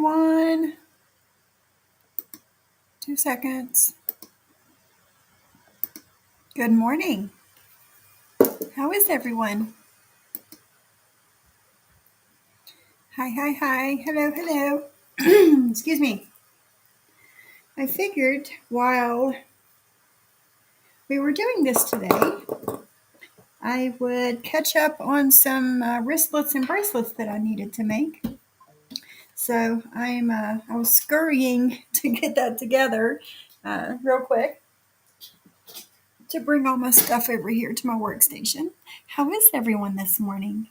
everyone. 2 seconds. Good morning. How is everyone? Hi. Hello. Excuse me. I figured while we were doing this today, I would catch up on some wristlets and bracelets that I needed to make. So I was scurrying to get that together real quick to bring all my stuff over here to my workstation. How is everyone this morning?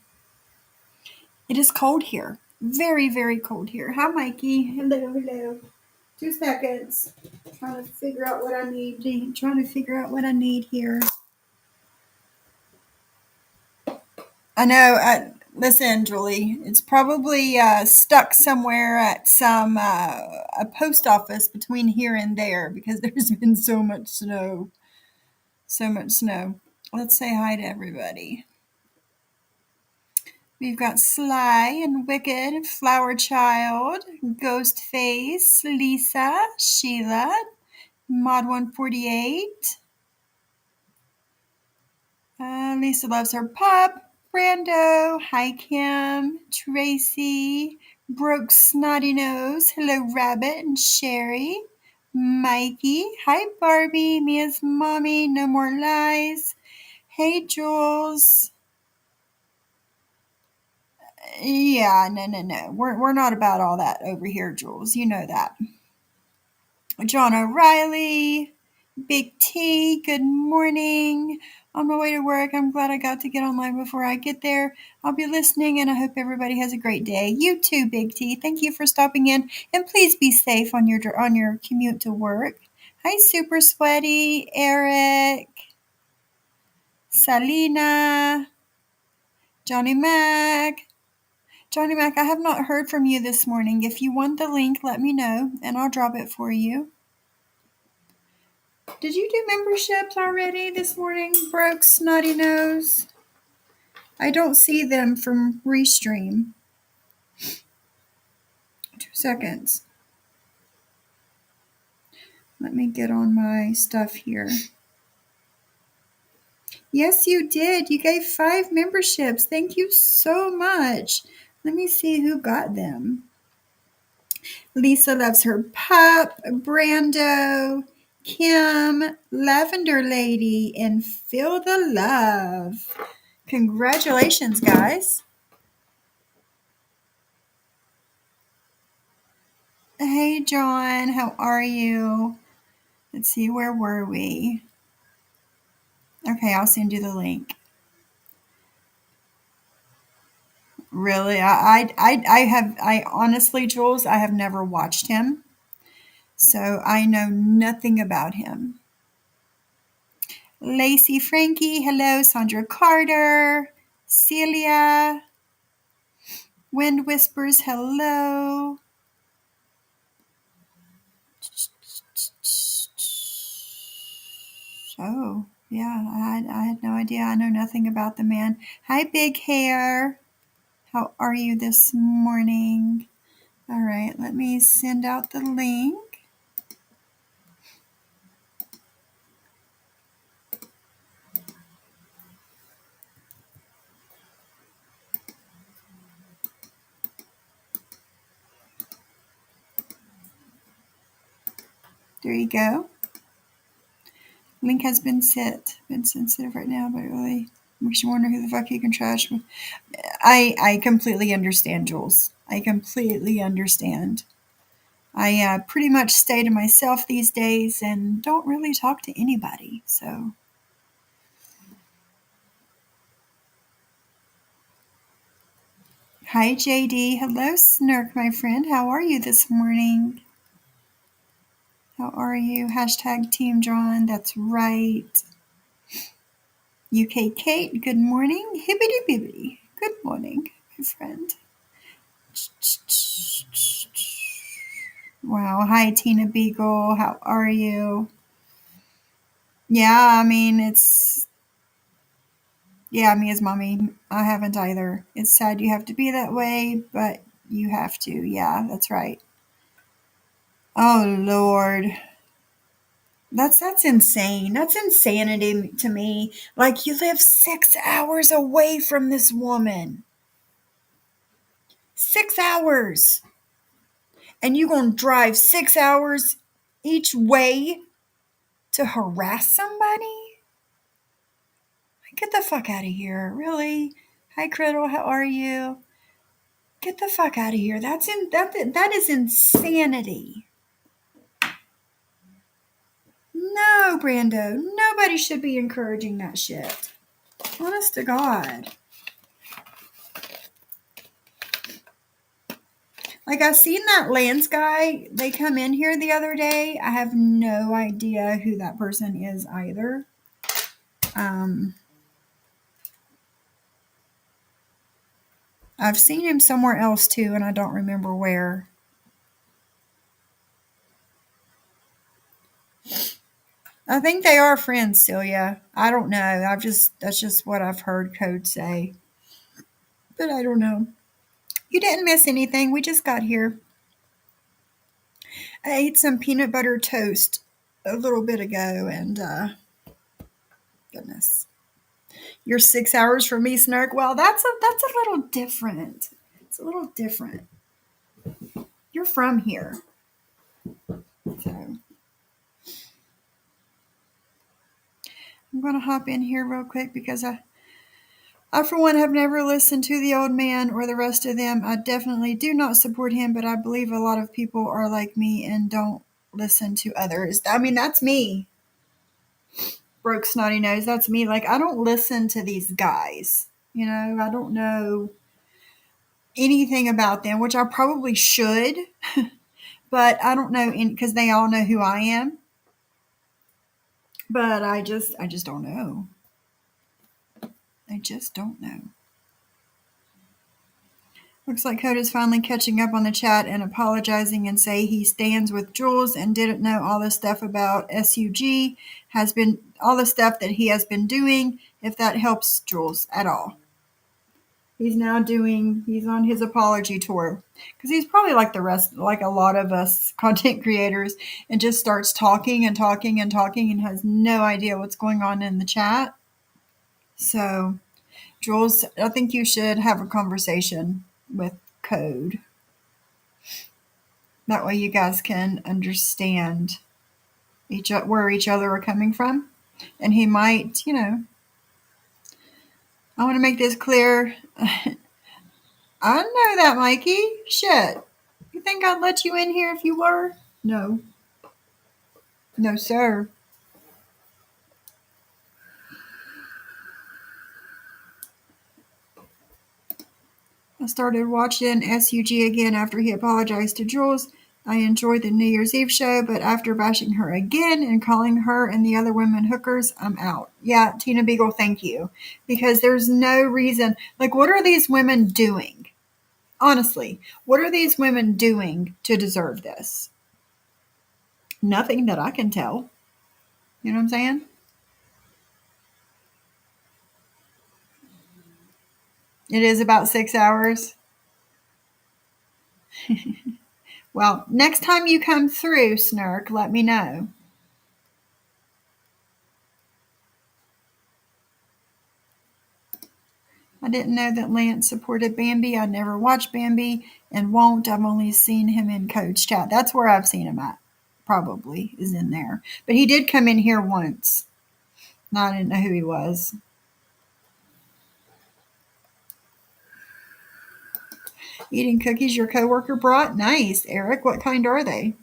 It is cold here. Very, very cold here. Hi, Mikey. Hello. 2 seconds. Trying to figure out what I need here. I know. Listen, Julie. It's probably stuck somewhere at some a post office between here and there because there's been so much snow. Let's say hi to everybody. We've got Sly and Wicked, Flower Child, Ghostface, Lisa, Sheila, Mod 148. Lisa loves her pup. Brando, hi Kim, Tracy, Broke Snotty Nose, hello Rabbit and Sherry, Mikey, hi Barbie, Mia's mommy, no more lies. Hey Jules. Yeah, no. We're not about all that over here, Jules. You know that. John O'Reilly, Big T, good morning. On my way to work, I'm glad I got to get online before I get there. I'll be listening, and I hope everybody has a great day. You too, Big T. Thank you for stopping in, and please be safe on your commute to work. Hi, Super Sweaty, Eric, Salina, Johnny Mac. Johnny Mac, I have not heard from you this morning. If you want the link, let me know, and I'll drop it for you. Did you do memberships already this morning, Broke Snotty Nose? I don't see them from Restream. 2 seconds. Let me get on my stuff here. Yes, you did. You gave 5 memberships. Thank you so much. Let me see who got them. Lisa loves her pup, Brando, Kim, Lavender Lady, and Feel the Love. Congratulations, guys. Hey, John, how are you? Let's see, where were we? Okay, I'll send you the link. Really? I honestly, Jules, I have never watched him, so I know nothing about him. Lacey Frankie, hello. Sandra Carter, Celia, Wind Whispers, hello. Oh, yeah, I had no idea. I know nothing about the man. Hi, Big Hair. How are you this morning? All right, let me send out the link. There you go. Link has been sent. Been sensitive right now, but it really makes you wonder who the fuck you can trash. I completely understand, Jules. I completely understand. I pretty much stay to myself these days and don't really talk to anybody. So, hi JD. Hello, Snark, my friend. How are you this morning? How are you? Hashtag Team John. That's right. UK Kate, good morning. Hibbity bibbity. Good morning, my friend. Wow. Hi, Tina Beagle. How are you? Yeah, I mean, me as mommy, I haven't either. It's sad you have to be that way, but You have to. Yeah, that's right. Oh Lord. That's insane. That's insanity to me. Like you live 6 hours away from this woman. 6 hours. And you gonna drive 6 hours each way to harass somebody? Get the fuck out of here. Really? Hi Criddle, how are you? Get the fuck out of here. That is insanity. No, Brando. Nobody should be encouraging that shit. Honest to God. Like I seen that Lance guy. They come in here the other day. I have no idea who that person is either. Um, I've seen him somewhere else too, and I don't remember where. I think they are friends, Celia. I don't know. That's just what I've heard Code say. But I don't know. You didn't miss anything. We just got here. I ate some peanut butter toast a little bit ago, and goodness, you're 6 hours from me, Snark. Well, that's a little different. It's a little different. You're from here, so I'm gonna hop in here real quick because I for one have never listened to the old man or the rest of them. I definitely do not support him, but I believe a lot of people are like me and don't listen to others. I mean, that's me. Broke snotty nose. That's me. Like I don't listen to these guys. I don't know anything about them, which I probably should, but I don't know because they all know who I am. But I just don't know. I just don't know. Looks like Coda's finally catching up on the chat and apologizing and say he stands with Jules and didn't know all the stuff about SUG has been all the stuff that he has been doing, if that helps Jules at all. He's on his apology tour because he's probably like the rest, like a lot of us content creators, and just starts talking and talking and talking and has no idea what's going on in the chat. So, Jules, I think you should have a conversation with Code. That way you guys can understand where each other are coming from. And he might, I want to make this clear. I know that, Mikey. Shit. You think I'd let you in here if you were? No. No, sir. I started watching SUG again after he apologized to Jules. I enjoyed the New Year's Eve show, but after bashing her again and calling her and the other women hookers, I'm out. Yeah, Tina Beagle, thank you. Because there's no reason. Like, what are these women doing? Honestly, what are these women doing to deserve this? Nothing that I can tell. You know what I'm saying? It is about 6 hours. Well, next time you come through, Snark, let me know. I didn't know that Lance supported Bambi. I never watched Bambi and won't. I've only seen him in Coach Chat. That's where I've seen him at. Probably is in there. But he did come in here once. No, I didn't know who he was. Eating cookies your coworker brought? Nice, Eric. What kind are they?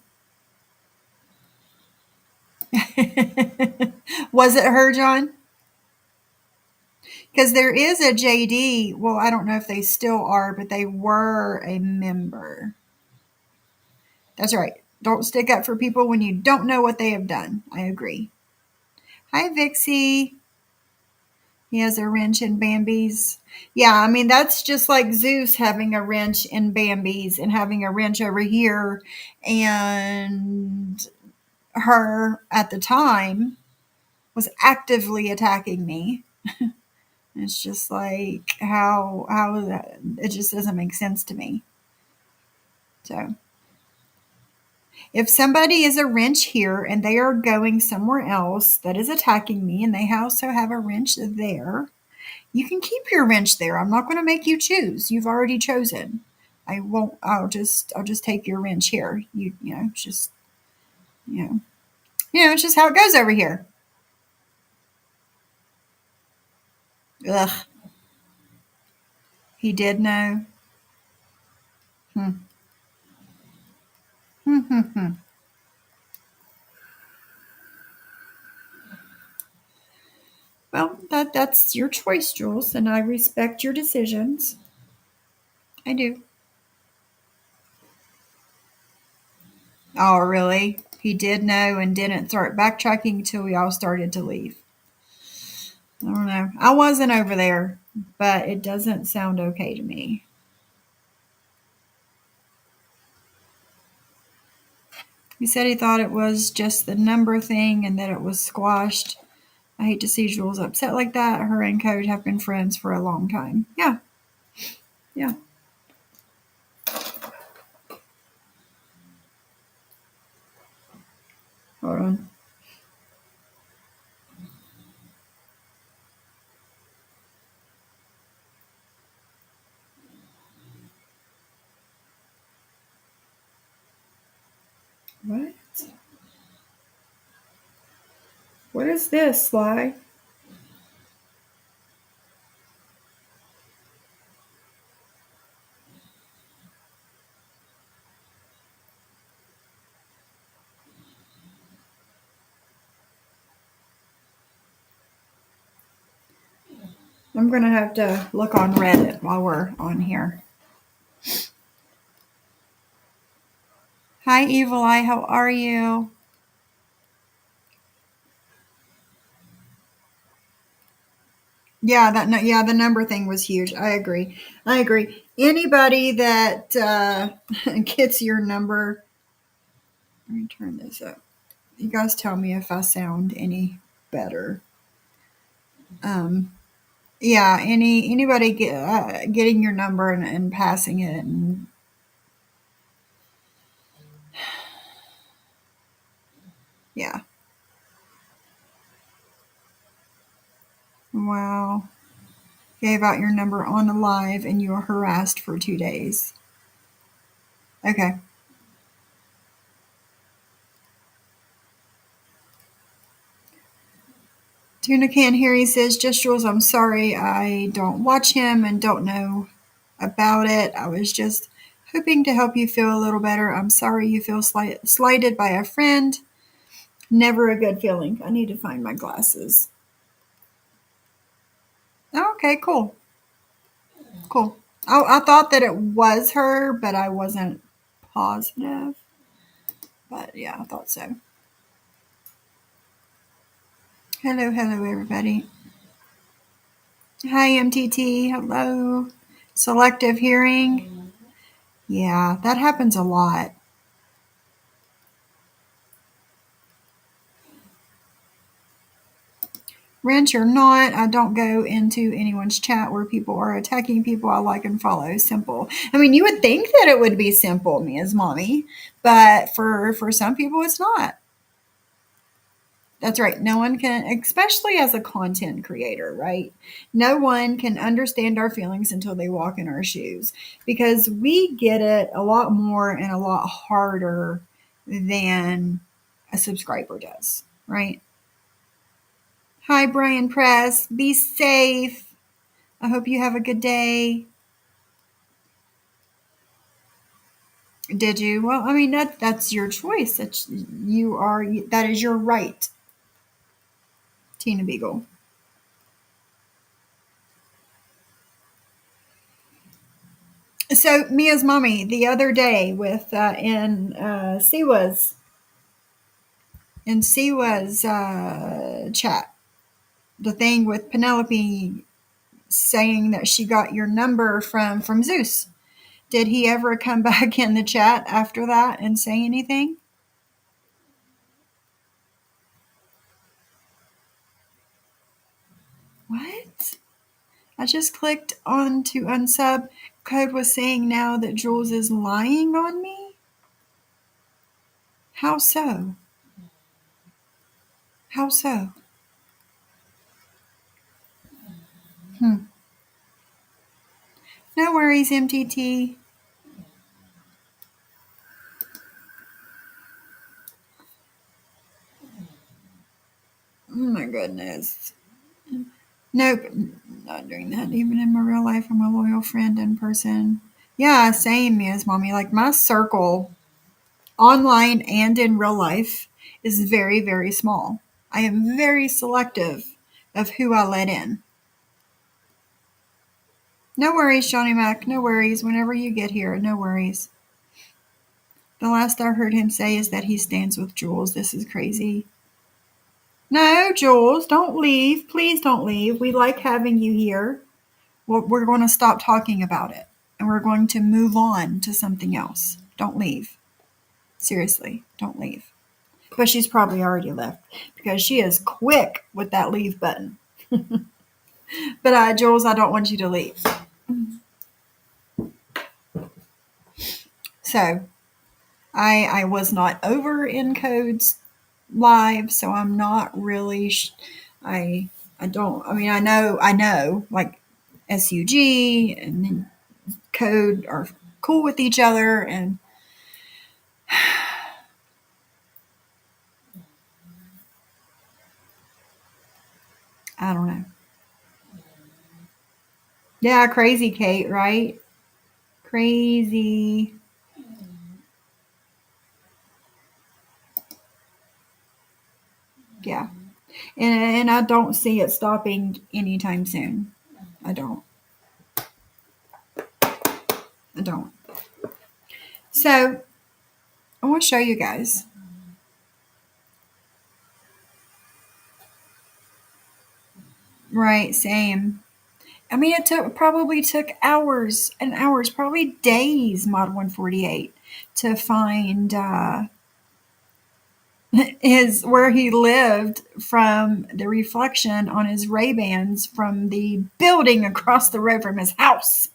Was it her, John? Because there is a JD. Well, I don't know if they still are, but they were a member. That's right. Don't stick up for people when you don't know what they have done. I agree. Hi, Vixie. He has a wrench in Bambi's. Yeah, I mean, that's just like Zeus having a wrench in Bambi's and having a wrench over here. And her, at the time, was actively attacking me. It's just like, how it just doesn't make sense to me. So if somebody is a wrench here and they are going somewhere else that is attacking me and they also have a wrench there, you can keep your wrench there. I'm not going to make you choose. You've already chosen. I won't. I'll just take your wrench here. It's just you know it's just how it goes over here. Ugh. He did know. Hmm. Hmm. Hmm. Hmm. Well, that's your choice, Jules, and I respect your decisions. I do. Oh, really? He did know and didn't start backtracking until we all started to leave. I don't know. I wasn't over there, but it doesn't sound okay to me. He said he thought it was just the number thing and that it was squashed. I hate to see Jules upset like that. Her and Code have been friends for a long time. Yeah, yeah. Hold on. What? What is this, Sly? I'm going to have to look on Reddit while we're on here. Hi, Evil Eye. How are you? Yeah, yeah, the number thing was huge. I agree. I agree. Anybody that gets your number, let me turn this up. You guys tell me if I sound any better. Um, yeah, anybody getting your number and passing it, and yeah, wow, gave out your number on the live, and you were harassed for 2 days. Okay. Tuna Can't Hear, he says, just Jules, I'm sorry. I don't watch him and don't know about it. I was just hoping to help you feel a little better. I'm sorry you feel slighted by a friend. Never a good feeling. I need to find my glasses. Okay, cool. Cool. I thought that it was her, but I wasn't positive. But yeah, I thought so. Hello, hello, everybody. Hi, MTT. Hello. Selective hearing. Yeah, that happens a lot. Wrench or not, I don't go into anyone's chat where people are attacking people I like and follow. Simple. I mean, you would think that it would be simple, me as mommy, but for some people, it's not. That's right. No one can, especially as a content creator, right? No one can understand our feelings until they walk in our shoes because we get it a lot more and a lot harder than a subscriber does, right? Hi, Brian Press. Be safe. I hope you have a good day. Did you? Well, I mean that's your choice. That is your right, Tina Beagle. So Mia's mommy the other day with in Siwa's chat, the thing with Penelope saying that she got your number from Zeus. Did he ever come back in the chat after that and say anything? What? I just clicked on to unsub. Code was saying now that Jules is lying on me. How so? How so? Hmm. No worries, MTT. Oh my goodness. Nope, not doing that. Even in my real life, I'm a loyal friend in person. Yeah, same as mommy. Like my circle, online and in real life, is very, very small. I am very selective of who I let in. No worries, Johnny Mac. No worries. Whenever you get here, no worries. The last I heard him say is that he stands with Jules. This is crazy. No, Jules, don't leave. Please don't leave. We like having you here. Well, we're going to stop talking about it and we're going to move on to something else. Don't leave. Seriously, don't leave. But she's probably already left because she is quick with that leave button. But Jules, I don't want you to leave. So I was not over in Code's live, so I'm not really. I don't. I mean, I know like SUG and then Code are cool with each other, and I don't know. Yeah, crazy Kate, right? Crazy. Yeah. And I don't see it stopping anytime soon. I don't. I don't. So I want to show you guys. Right, same. I mean, probably took hours and hours, probably days, Mod 148, to find his where he lived from the reflection on his Ray Bans from the building across the road from his house.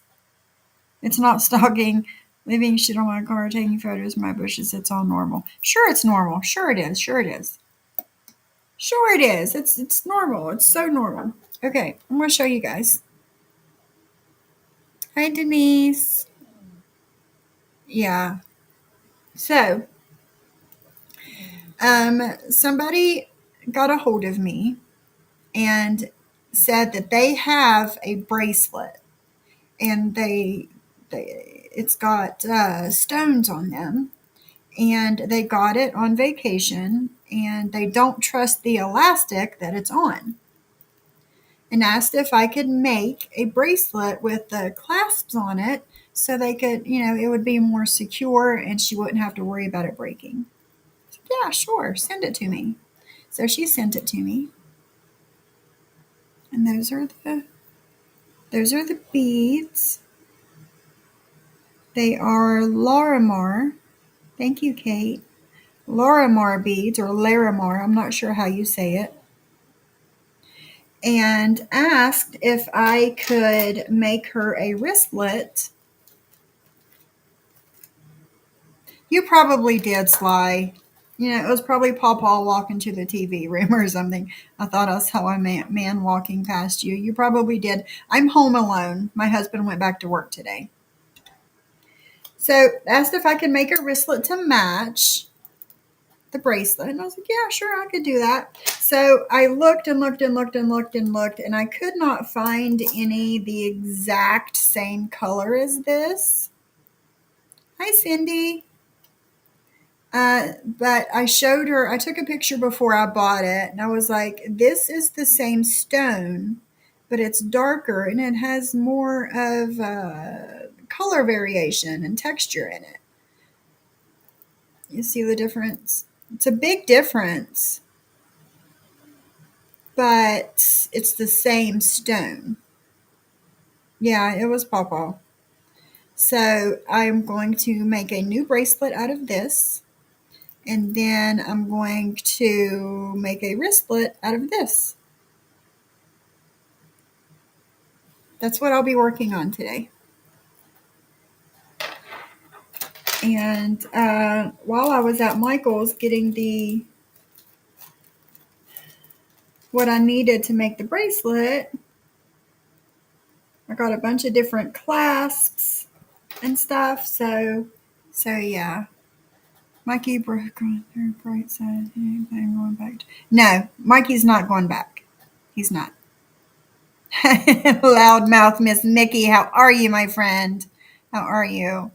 It's not stalking, leaving shit on my car, taking photos of my bushes. It's all normal. Sure, it's normal. Sure, it is. Sure, it is. Sure, it is. It's normal. It's so normal. Okay, I'm gonna show you guys. Hi, Denise. Yeah. So, somebody got a hold of me and said that they have a bracelet and it's got stones on them and they got it on vacation and they don't trust the elastic that it's on and asked if I could make a bracelet with the clasps on it so they could, it would be more secure and she wouldn't have to worry about it breaking. So, yeah, sure, send it to me. So she sent it to me. And those are the beads. They are Larimar. Thank you, Kate. Larimar beads or Larimar, I'm not sure how you say it. And asked if I could make her a wristlet. You probably did, Sly. It was probably Pawpaw walking to the TV room or something. I thought I saw a man walking past you. You probably did. I'm home alone. My husband went back to work today. So asked if I could make a wristlet to match the bracelet. And I was like, yeah, sure, I could do that. So I looked and looked and looked and looked and looked, and I could not find any the exact same color as this. Hi, Cindy. But I showed her, I took a picture before I bought it, and I was like, this is the same stone, but it's darker and it has more of color variation and texture in it. You see the difference? It's a big difference, but it's the same stone. Yeah, it was Pawpaw. So I'm going to make a new bracelet out of this. And then I'm going to make a wristlet out of this. That's what I'll be working on today. And while I was at Michael's getting the what I needed to make the bracelet, I got a bunch of different clasps and stuff. So yeah. Mikey broke on the bright side. Anything going back? No, Mikey's not going back. He's not. Loudmouth Miss Mickey, how are you, my friend? How are you?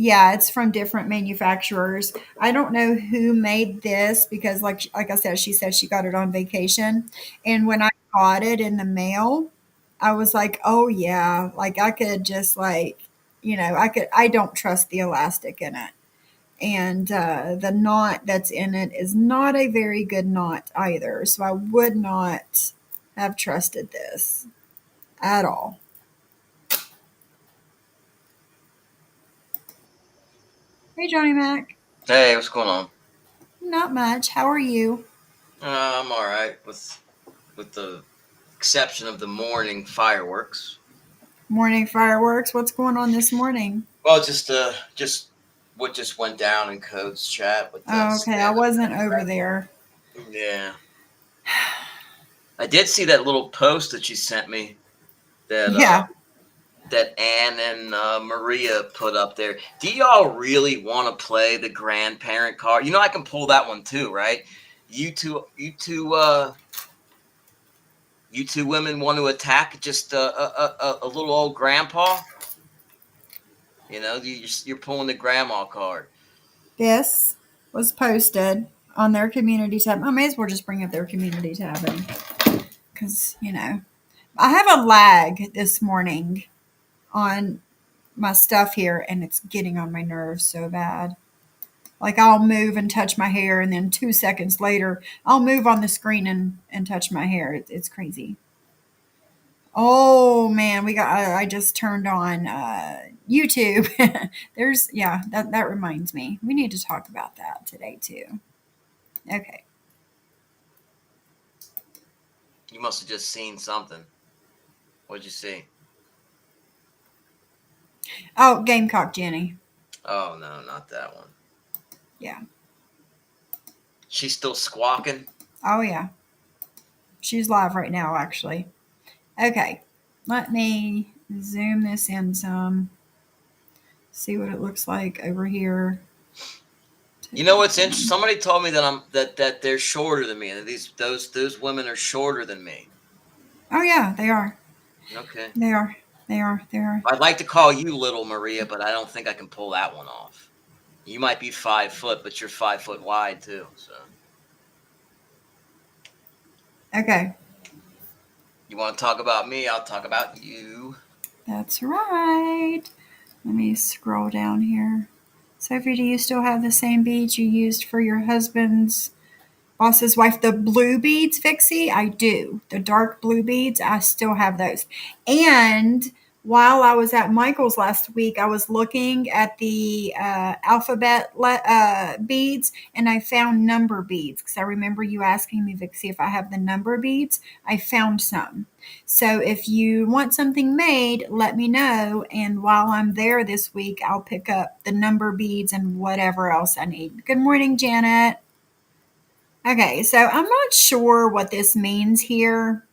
Yeah, it's from different manufacturers. I don't know who made this because, like I said, she said she got it on vacation, and when I got it in the mail, I was like, oh yeah, like I could just I could. I don't trust the elastic in it, and the knot that's in it is not a very good knot either. So I would not have trusted this at all. Hey, Johnny Mac. Hey, what's going on? Not much. How are you? I'm all right with the exception of the morning fireworks. Morning fireworks. What's going on this morning? Well, just what just went down in Code's chat with the Oh, okay. I stand wasn't over there. up. Yeah, I did see that little post that you sent me that Yeah. that Anne and Maria put up there. Do y'all really want to play the grandparent card? You know, I can pull that one too, right? You two women want to attack just a little old grandpa. You know, you're pulling the grandma card. This was posted on their community tab. I may as well just bring up their community tab because, I have a lag this morning on my stuff here and it's getting on my nerves so bad. Like I'll move and touch my hair, and then 2 seconds later, I'll move on the screen and touch my hair. It's crazy. Oh man, I just turned on YouTube. There's yeah, that reminds me. We need to talk about that today too. Okay. You must have just seen something. What'd you see? Oh, Gamecock Jenny. Oh no, not that one. Yeah. She's still squawking. Oh yeah. She's live right now actually. Okay. Let me zoom this in some. See what it looks like over here. You know what's interesting? Somebody told me that that they're shorter than me, and those women are shorter than me. Oh yeah, they are. Okay. They are. They are. They are. I'd like to call you Little Maria, but I don't think I can pull that one off. You might be 5 foot, but you're 5 foot wide too. So Okay. you want to talk about me? I'll talk about you. That's right. Let me scroll down here. Sophie, do you still have the same beads you used for your husband's boss's wife? The blue beads, Fixie? I do. The dark blue beads, I still have those. And while I was at Michael's last week, I was looking at the alphabet beads and I found number beads because I remember you asking me, Vixie, if I have the number beads. I found some. So if you want something made, let me know. And while I'm there this week, I'll pick up the number beads and whatever else I need. Good morning, Janet. Okay, so I'm not sure what this means here.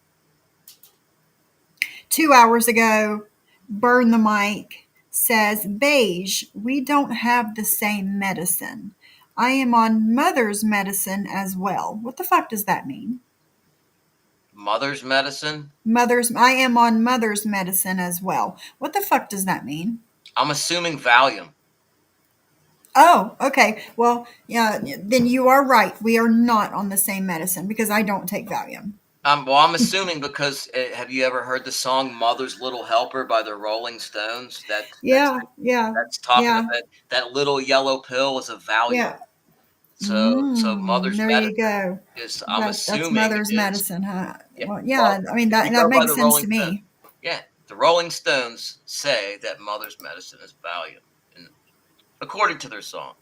2 hours ago, Burn the Mic says, Beige, we don't have the same medicine. I am on mother's medicine as well. What the fuck does that mean? Mother's medicine? I am on mother's medicine as well. What the fuck does that mean? I'm assuming Valium. Oh, okay. Well, yeah, then you are right. We are not on the same medicine because I don't take Valium. Well, I'm assuming because have you ever heard the song "Mother's Little Helper" by the Rolling Stones? Yeah, yeah, That's talking yeah, about that little yellow pill is a Valium. yeah. So mother's There you medicine go. is, I'm That's assuming, mother's is, medicine, huh? yeah. Well, Well, yeah. I mean if you that go by makes the sense Rolling to Stones, me. yeah, the Rolling Stones say that mother's medicine is Valium, according to their song.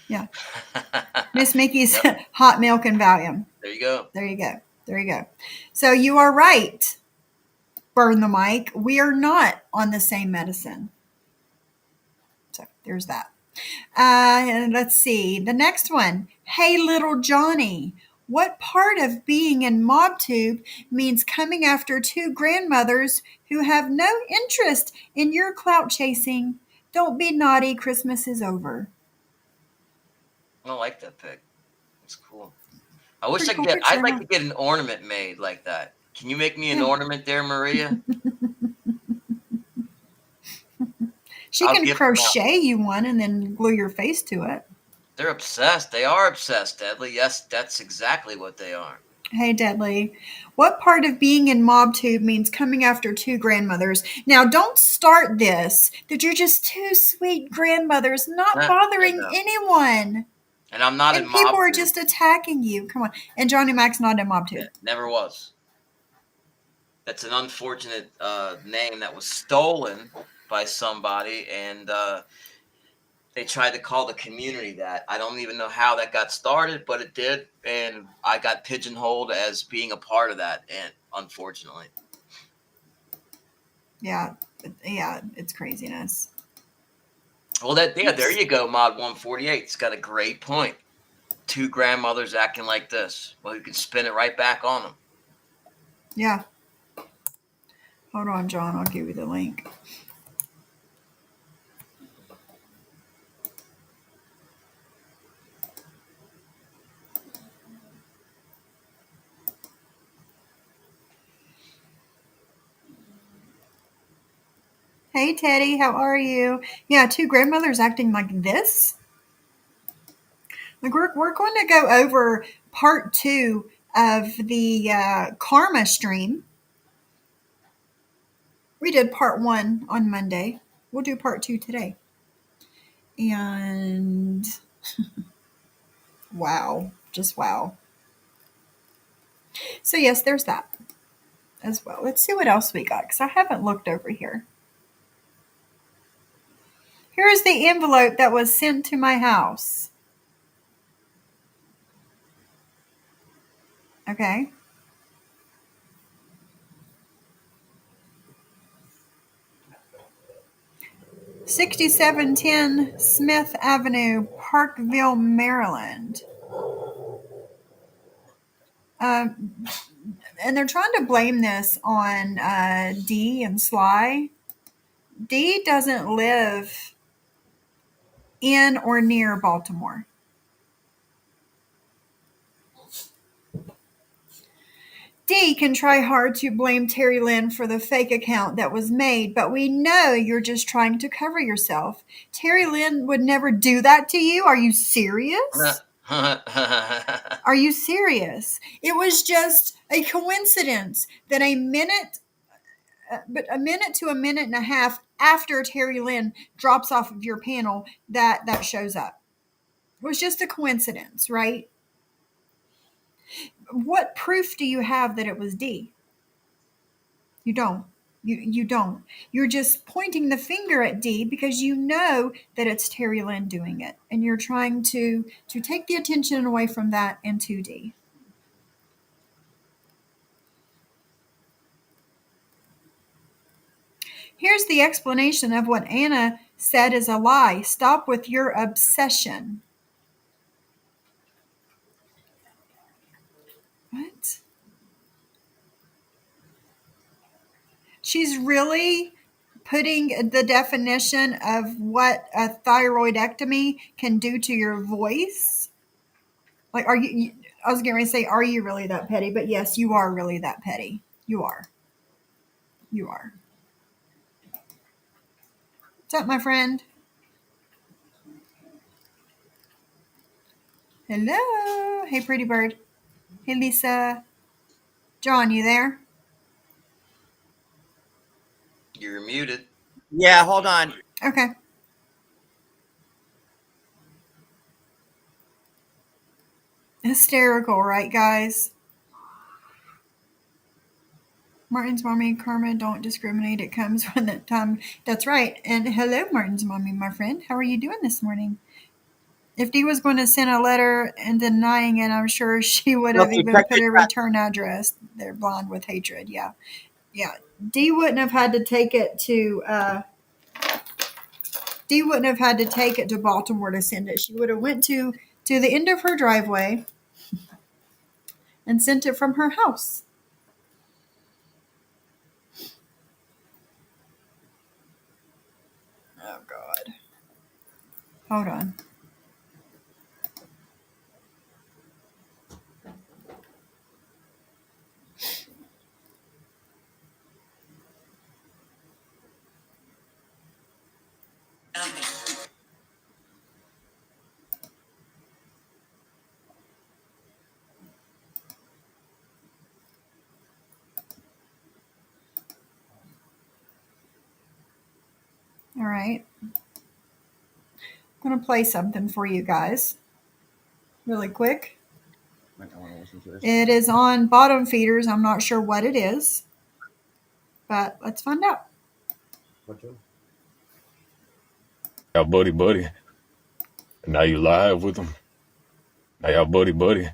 Yeah, Miss Mickey's Yep. hot milk and Valium. There you go. There you go. There you go. So you are right. Burn the Mic. We are not on the same medicine. there's that. And let's see. The next one. Hey, little Johnny. What part of being in MobTube means coming after two grandmothers who have no interest in your clout chasing? Don't be naughty. Christmas is over. I like that pic. It's cool. I wish Pretty I could cool get. I'd picture, like huh? to get an ornament made like that. Can you make me an Yeah. ornament there, Maria? She I'll can gift them out. crochet you one and then glue your face to it. They're obsessed. They are obsessed, Deadly. Yes, that's exactly what they are. Hey, Deadly. What part of being in MobTube means coming after two grandmothers? Now, don't start this that you're just two sweet grandmothers not I bothering know. anyone. And I'm not in And people mob are tube. just attacking you. Come on. And Johnny Mac's not in MobTube. Never was. That's an unfortunate name that was stolen by somebody, and they tried to call the community that. I don't even know how that got started, but it did, and I got pigeonholed as being a part of that, and unfortunately. Yeah. Yeah, it's craziness. Well, there Oops. you go, Mod 148. It's got a great point. Two grandmothers acting like this. Well, you can spin it right back on them. Yeah. Hold on, John. I'll give you the link. Hey, Teddy. How are you? Yeah, two grandmothers acting like this. Like we're going to go over part two of the karma stream. We did part one on Monday. We'll do part two today. And wow, just wow. So, yes, there's that as well. Let's see what else we got because I haven't looked over here. Here is the envelope that was sent to my house. Okay. 6710 Smith Avenue, Parkville, Maryland. Um, and they're trying to blame this on Dee and Sly. Dee doesn't live in or near Baltimore. Dee can try hard to blame Terry Lynn for the fake account that was made, but we know you're just trying to cover yourself. Terry Lynn would never do that to you. Are you serious? Are you serious? It was just a coincidence that but a minute to a minute and a half after Terry Lynn drops off of your panel, that shows up. It was just a coincidence, right? What proof do you have that it was Dee? You don't. You don't. You're just pointing the finger at Dee because you know that it's Terry Lynn doing it, and you're trying to take the attention away from that and to Dee. Here's the explanation of what Anna said is a lie. Stop with your obsession. What? She's really putting the definition of what a thyroidectomy can do to your voice. Like, are you? I was getting ready to say, are you really that petty? But yes, you are really that petty. You are. You are. What's up, my friend? Hello. Hey, pretty bird. Hey, Lisa. John, you there? You're muted. Yeah, hold on. Okay. Hysterical, right, guys? Martin's mommy, Karma, don't discriminate. It comes when the time. That's right. And hello, Martin's mommy, my friend. How are you doing this morning? If Dee was going to send a letter and denying it, I'm sure she would have Okay, even check put your a chat. return address. They're blonde with hatred. Yeah. Yeah. Dee wouldn't have had to take it to Dee wouldn't have had to take it to Baltimore to send it. She would have went to the end of her driveway and sent it from her house. Oh God. Hold on. All right. I'm going to play something for you guys really quick. I want to listen to this. It is on Bottom Feeders. I'm not sure what it is, but let's find out. What, Joe? Y'all buddy. And now you live with them. Now y'all buddy.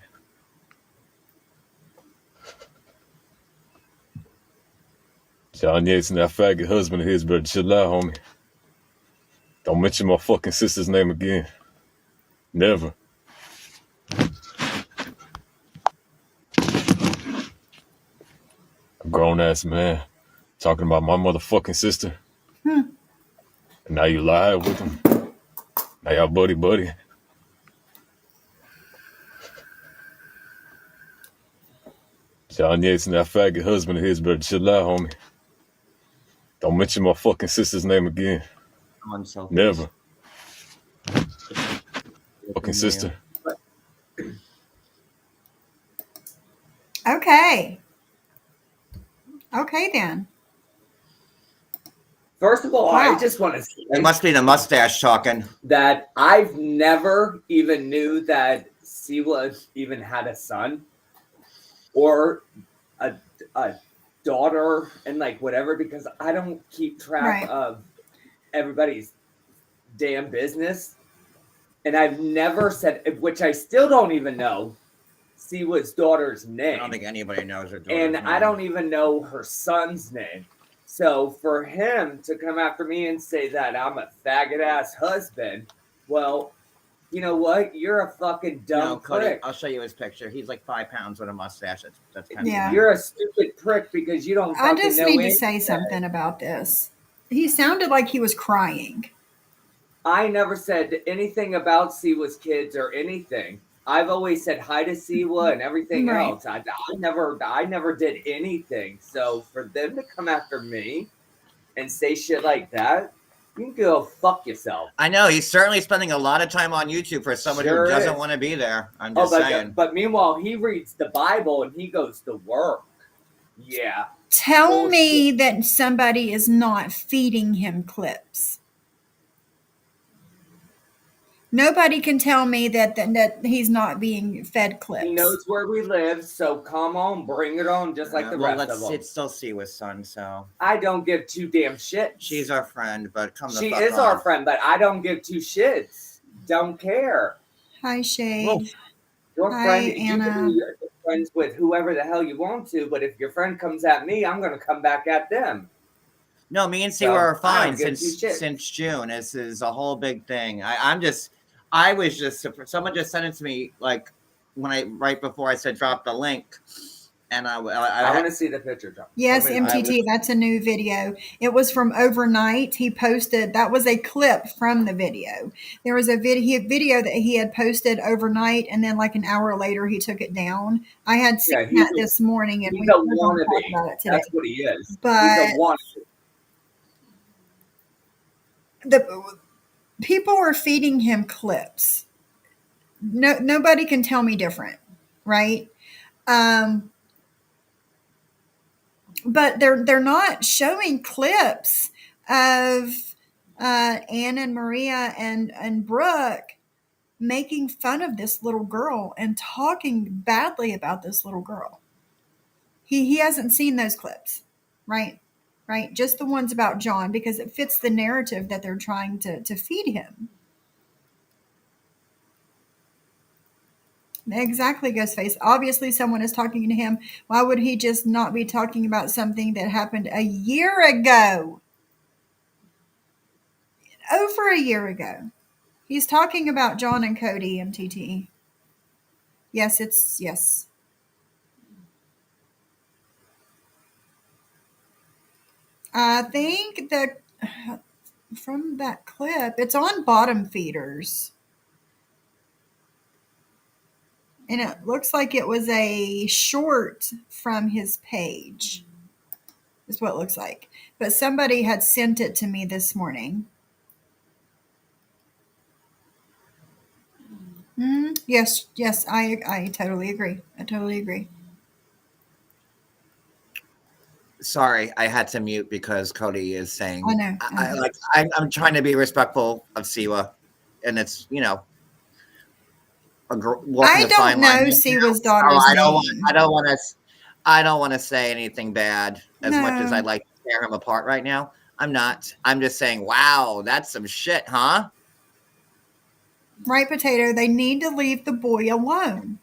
John Yates and that faggot husband of his better chill out, homie. Don't mention my fucking sister's name again. Never. A grown ass man talking about my motherfucking sister. And now you live with them. Now y'all buddy. John Yates and that faggot husband of his better chill out, homie. Don't mention my fucking sister's name again. On selfies. Never. Fucking sister. Okay. Okay then. First of all, Wow. I just want to say It must be the mustache talking. that I've never even knew that Siwa even had a son or a daughter and like whatever, because I don't keep track Right. of everybody's damn business. And I've never said, which I still don't even know, Siwa's daughter's I name. don't think anybody knows her. And I don't even know her son's name. So for him to come after me and say that I'm a faggot ass husband, well, you know what? You're a fucking dumb No, Cody, prick. I'll show you his picture. He's like 5 pounds with a mustache. That's kind Yeah. of You're a stupid prick because you don't I fucking just know need to anything. say something about this. He sounded like he was crying. I never said anything about Siwa's kids or anything. I've always said hi to Siwa and everything Right. else. I never did anything. So for them to come after me and say shit like that, you can go fuck yourself. I know he's certainly spending a lot of time on YouTube for someone Sure who doesn't is. want to be there. I'm Oh, just saying. but meanwhile, he reads the Bible and he goes to work. Yeah. Tell me that somebody is not feeding him clips. Nobody can tell me that he's not being fed clips. He knows where we live, so come on, bring it on, just like the rest of them. It's still Siwa's son, so I don't give two damn shits. she's our friend, but come the She fuck is on. our friend, but I don't give two shits. Don't care. Hi, Shade. Whoa. Your Hi, friend, you Anna. can be friends with whoever the hell you want to, but if your friend comes at me, I'm going to come back at them. No, me and So, Siwa are I fine don't give two shits. since June. This is a whole big thing. I was just someone just sent it to me like right before I said drop the link, and I want to see the picture, John. Yes, Let me- MTT, that's a new video. It was from overnight. He posted, that was a clip from the video. There was a video that he had posted overnight, and then like an hour later, he took it down. I had seen that this morning, and He's we a were going to talk wannabe. about it today. That's what he is. But he's a wannabe. the people are feeding him clips. Nobody can tell me different, right? But they're not showing clips of Anne and Maria and Brooke making fun of this little girl and talking badly about this little girl. He hasn't seen those clips, right? Right? Just the ones about John, because it fits the narrative that they're trying to feed him. Exactly, Ghostface. Obviously, someone is talking to him. Why would he just not be talking about something that happened a year ago? over a year ago. He's talking about John and Cody and TT. Yes, yes. I think that from that clip, it's on Bottom Feeders. And it looks like it was a short from his page. Is what it looks like. But somebody had sent it to me this morning. Yes, I totally agree. I totally agree. Sorry, I had to mute because Cody is saying. I know. I'm trying to be respectful of Siwa, and it's walking I a fine don't line. know Siwa's daughter's I name. don't want to say anything bad as much as I'd like to tear him apart right now. I'm not. I'm just saying, wow, that's some shit, huh? Right, Potato. They need to leave the boy alone.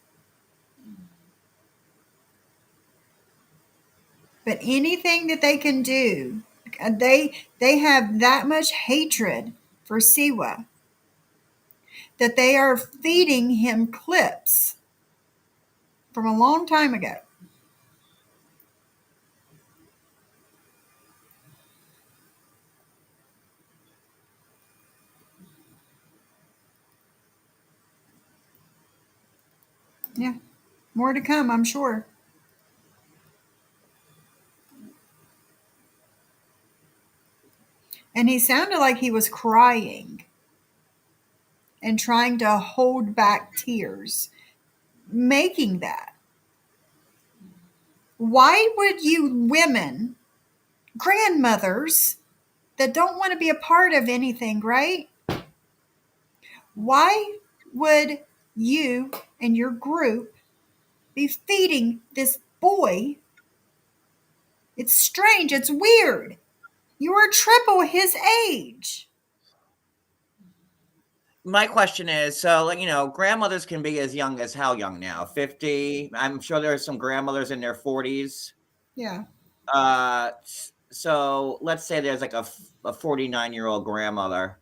But anything that they can do, they have that much hatred for Siwa that they are feeding him clips from a long time ago. Yeah, more to come, I'm sure. And he sounded like he was crying and trying to hold back tears, making that. Why would you women, grandmothers, that don't want to be a part of anything, right? Why would you and your group be feeding this boy? It's strange. It's weird. You are triple his age. My question is, so grandmothers can be as young as how young now? 50. I'm sure there are some grandmothers in their 40s. Yeah. So let's say there's like a 49-year-old grandmother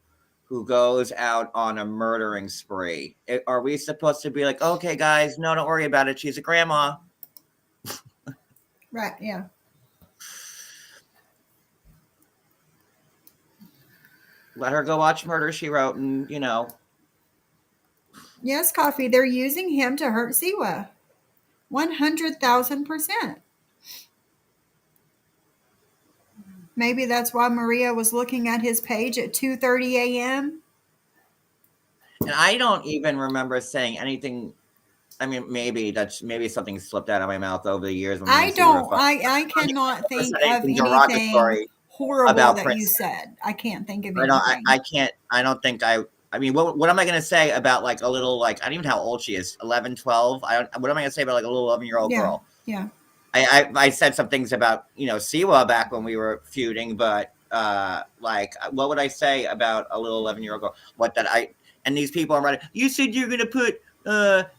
who goes out on a murdering spree. Are we supposed to be like, okay, guys, no, don't worry about it. She's a grandma. Right. Yeah. Let her go watch Murder, She Wrote, and Yes, Coffee. They're using him to hurt Siwa. 100,000%. Maybe that's why Maria was looking at his page at 2:30 a.m. And I don't even remember saying anything. I mean, maybe something slipped out of my mouth over the years when I we were don't. I cannot think of anything derogatory horrible about that you Prince. said. I can't think of I anything. I can't. I don't think I. I mean, what am I going to say about like a little I don't even know how old she is, 11, 12? What am I going to say about like a little 11-year-old girl? Yeah. I said some things about Siwa back when we were feuding, but what would I say about a little 11-year-old girl? And these people are writing. You said you're going to put the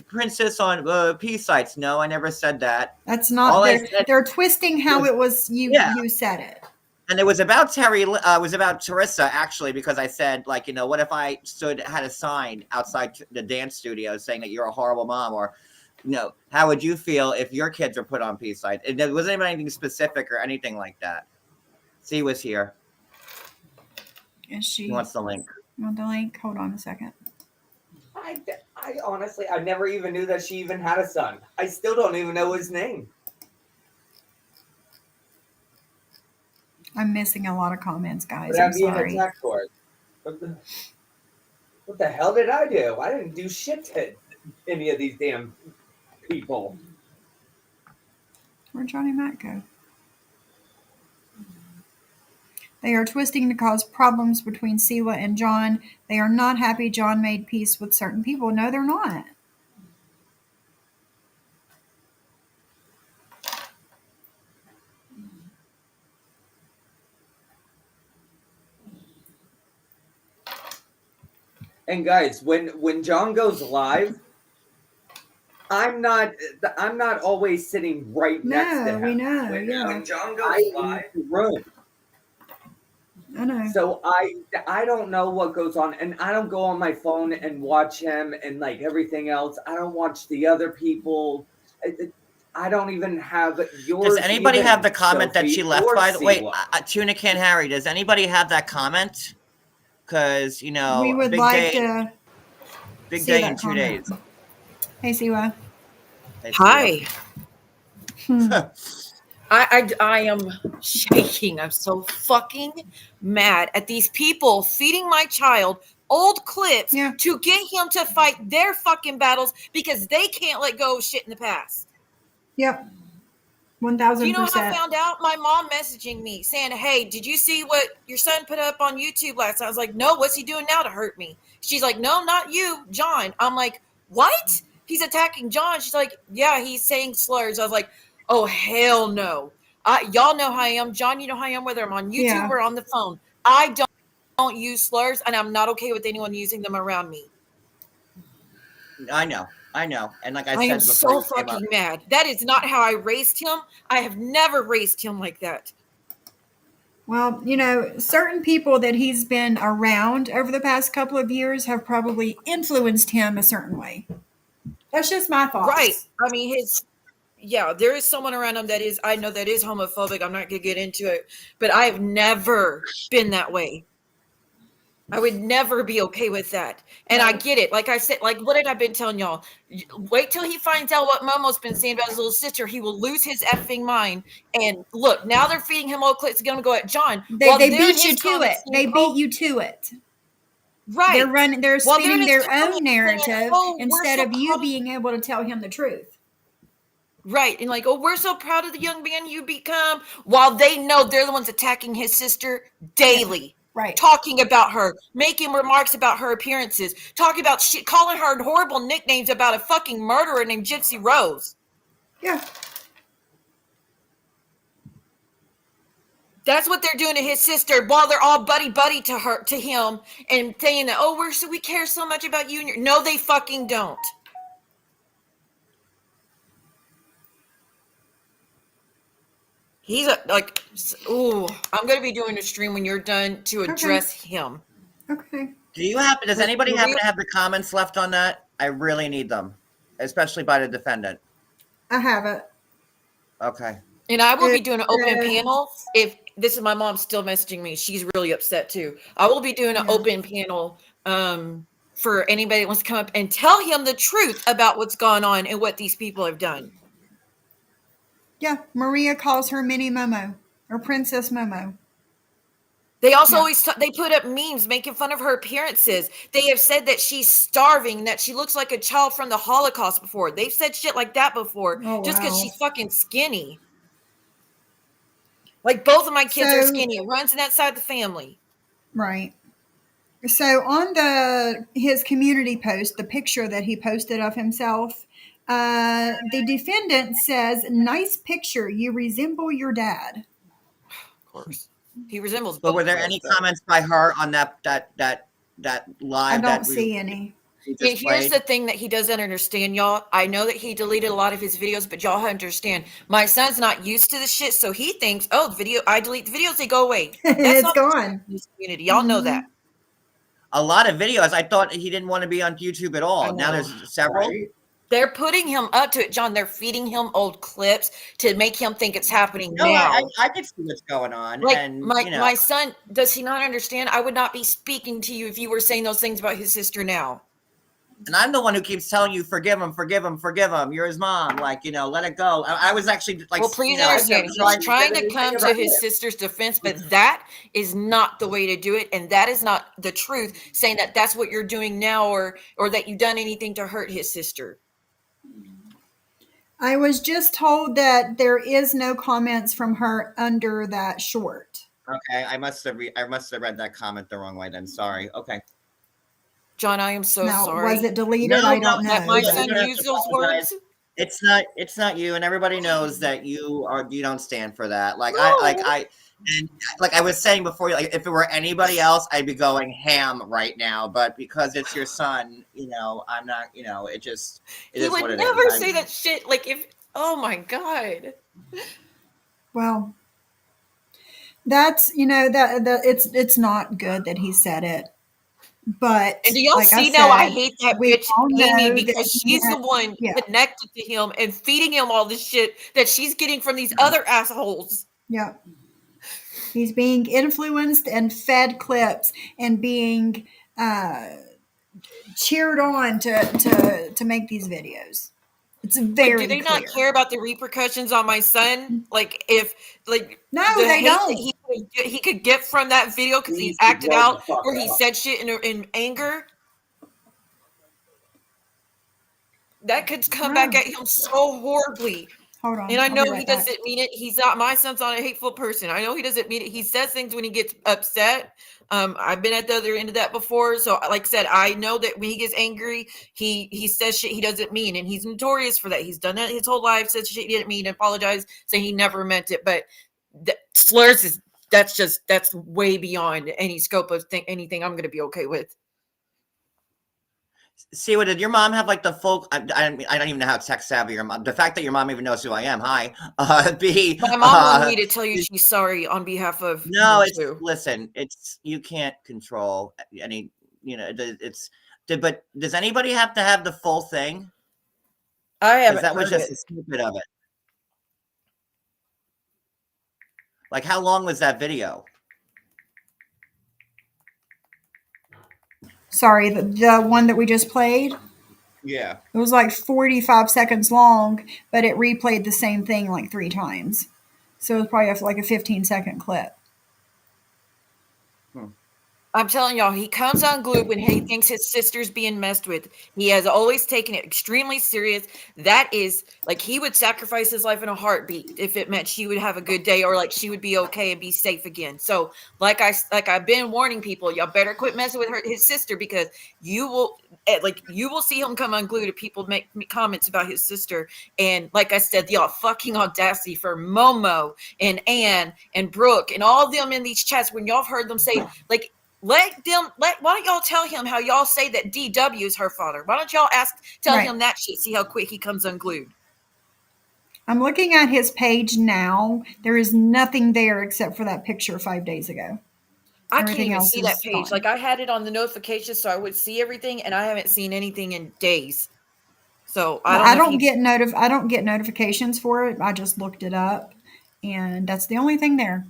princess on peace sites. No, I never said that. That's not. They're twisting how it was. You said it. And it was about it was about Teresa, actually, because I said, what if I had a sign outside the dance studio saying that you're a horrible mom, or, how would you feel if your kids were put on peace side? It wasn't anything specific or anything like that. C was here. Is she? He wants the link. You want the link? Hold on a second. I honestly, I never even knew that she even had a son. I still don't even know his name. I'm missing a lot of comments, guys. But I'm sorry. What the hell did I do? I didn't do shit to any of these damn people. Where'd Johnny Mac go? They are twisting to cause problems between Siwa and John. They are not happy John made peace with certain people. No, they're not. And guys, when John goes live, I'm not always sitting right next to him. We know. When Yeah. John goes live, run. I know. So I don't know what goes on, and I don't go on my phone and watch him and like everything else. I don't watch the other people. I don't even have yours. Does anybody even, have the comment that Sophie, she left? or By the way, Siwa. Tuna Can Harry. Does anybody have that comment? Because We would big like day, to big see day in that 2 comment. days. Hey, Siwa. Hey, Hi. Hmm. I am shaking. I'm so fucking mad at these people feeding my child old clips Yeah. to get him to fight their fucking battles because they can't let go of shit in the past. Yep. Do you know how I 1000%. found out? My mom messaging me saying, "Hey, did you see what your son put up on YouTube last night?" I was like, "No, what's he doing now to hurt me?" She's like, "No, not you, John." I'm like, "What? He's attacking John?" She's like, "Yeah, he's saying slurs." I was like, "Oh, hell no. Y'all know how I am. John, you know how I am, whether I'm on YouTube Yeah. or on the phone. I don't use slurs, and I'm not okay with anyone using them around me." I know. And like I I am said before, so you came up, fucking mad. That is not how I raised him. I have never raised him like that. Well, certain people that he's been around over the past couple of years have probably influenced him a certain way. That's just my Right. thoughts. I mean, there is someone around him I know that is homophobic. I'm not going to get into it, but I have never been that way. I would never be okay with that. And I Right. get it. Like I said, like what had I been telling y'all? Wait till he finds out what Momo's been saying about his little sister. He will lose his effing mind. And look, now they're feeding him old clips. Going to go at John. They While they they're in beat you his to it. comments saying, They beat "Oh, you to it. right." They're While they're in spinning his their own comments saying, narrative "Oh, we're instead so of you proud of being able to tell him the truth. Right. And like, oh, we're so proud of the young man you become," while they know they're the ones attacking his sister Yeah. daily, Right. talking about her, making remarks about her appearances, talking about shit, calling her horrible nicknames about a fucking murderer named Gypsy Rose. Yeah. That's what they're doing to his sister while they're all buddy to him and saying that, "Oh, we care so much about you." And no, they fucking don't. He's ooh, I'm going to be doing a stream when you're done to address him. Okay. does anybody happen Maria- to have the comments left on that? I really need them, especially by the defendant. I have it. Okay. And I will be It doing an open says- panel. If this is my mom still messaging me, she's really upset too. I will be doing an Yeah. open panel for anybody that wants to come up and tell him the truth about what's gone on and what these people have done. Yeah. Maria calls her Mini Momo or Princess Momo. They also Yeah. always they put up memes making fun of her appearances. They have said that she's starving, that she looks like a child from the Holocaust before. They've said shit like that before, Oh, just because wow. she's fucking skinny. Like both of my kids are So- skinny. It runs in that side of the family. Right. So on his community post, the picture that he posted of himself, the defendant says, "Nice picture. You resemble your dad." Of course. He resembles But both were there of us, any though. comments by her on that I live don't see any. we And just here's played? the thing that he doesn't understand, y'all. I know that he deleted a lot of his videos, but y'all understand. My son's not used to this shit, so he thinks, "Oh, I delete the videos, they go away." That's It's not gone. this community. Y'all know that. A lot of videos. I thought he didn't want to be on YouTube at all. I Now know. there's several. Right? They're putting him up to it, John. They're feeding him old clips to make him think it's happening No, now. I could see what's going on. Like and my son, does he not understand? I would not be speaking to you if you were saying those things about his sister now. and I'm the one who keeps telling you, forgive him, forgive him, forgive him. You're his mom. Like, let it go. I was actually like, Well, please I understand, never he's trying to anything come to about his it. sister's defense, but that is not the way to do it, and that is not the truth. Saying that that's what you're doing now, or that you've done anything to hurt his sister. I was just told that there is no comments from her under that short. Okay, I must have read that comment the wrong way then. Sorry. Okay. John, I am so Now, sorry was it deleted? No, I don't that know. my You but- son don't have to used those apologize. words. It's not you, and everybody knows that you don't stand for that. Like No. I was saying before, like if it were anybody else, I'd be going ham right now. But because it's your son, I'm not. It just it He is what would it never is. say that shit. Like if, oh my God. Well, That's that it's not good that he said it. But And do y'all like I see now? I said, hate that we bitch all Amy know that because he she's had, the one yeah, connected to him and feeding him all this shit that she's getting from these other assholes. yeah. He's being influenced and fed clips and being uh, cheered on to make these videos. It's Like, do very they not clear. care about the repercussions on my son? Like, if like No, the they hate that don't. he could get from that video because he Needs to acted grow the out fuck or he up. said shit in anger, that could come back No. at him so horribly. Hold on. And I I'll be know he right back. doesn't mean it. He's not, my son's not a hateful person. I know he doesn't mean it. He says things when he gets upset. I've been at the other end of that before. So like I said, I know that when he gets angry, he says shit he doesn't mean. And he's notorious for that. He's done that his whole life, says shit he didn't mean, apologized, saying he never meant it. But slurs is, that's way beyond any scope of anything I'm going to be okay with. See, what did your mom have like the full? I don't even know how tech savvy your mom. The fact that your mom even knows who I am. Hi. B. My mom wanted me to tell you she's sorry on behalf of No, you it's too. listen. It's you can't control any. It's. But does anybody have to have the full thing? I Because haven't that was heard just it. a snippet of it. Like, how long was that video? Sorry, the one that we just played. Yeah. It was like 45 seconds long, but it replayed the same thing like 3 times. So it was probably like a 15-second clip. I'm telling y'all, he comes unglued when he thinks his sister's being messed with. He has always taken it extremely serious. That is, like, he would sacrifice his life in a heartbeat if it meant she would have a good day or like she would be okay and be safe again. So, like I've been warning people, y'all better quit messing with his sister, because you will see him come unglued if people make comments about his sister. And like I said, y'all fucking audacity for Momo and Ann and Brooke and all of them in these chats when y'all have heard them say, like, why don't y'all tell him how y'all say that DW is her father? Why don't y'all tell Right. him that shit, see how quick he comes unglued? I'm looking at his page now. There is nothing there except for that picture 5 days ago. I can't Everything even else see that is page. gone. Like, I had it on the notifications so I would see everything, and I haven't seen anything in days. So I Well, don't I know if don't get I don't get notifications for it. I just looked it up, and that's the only thing there.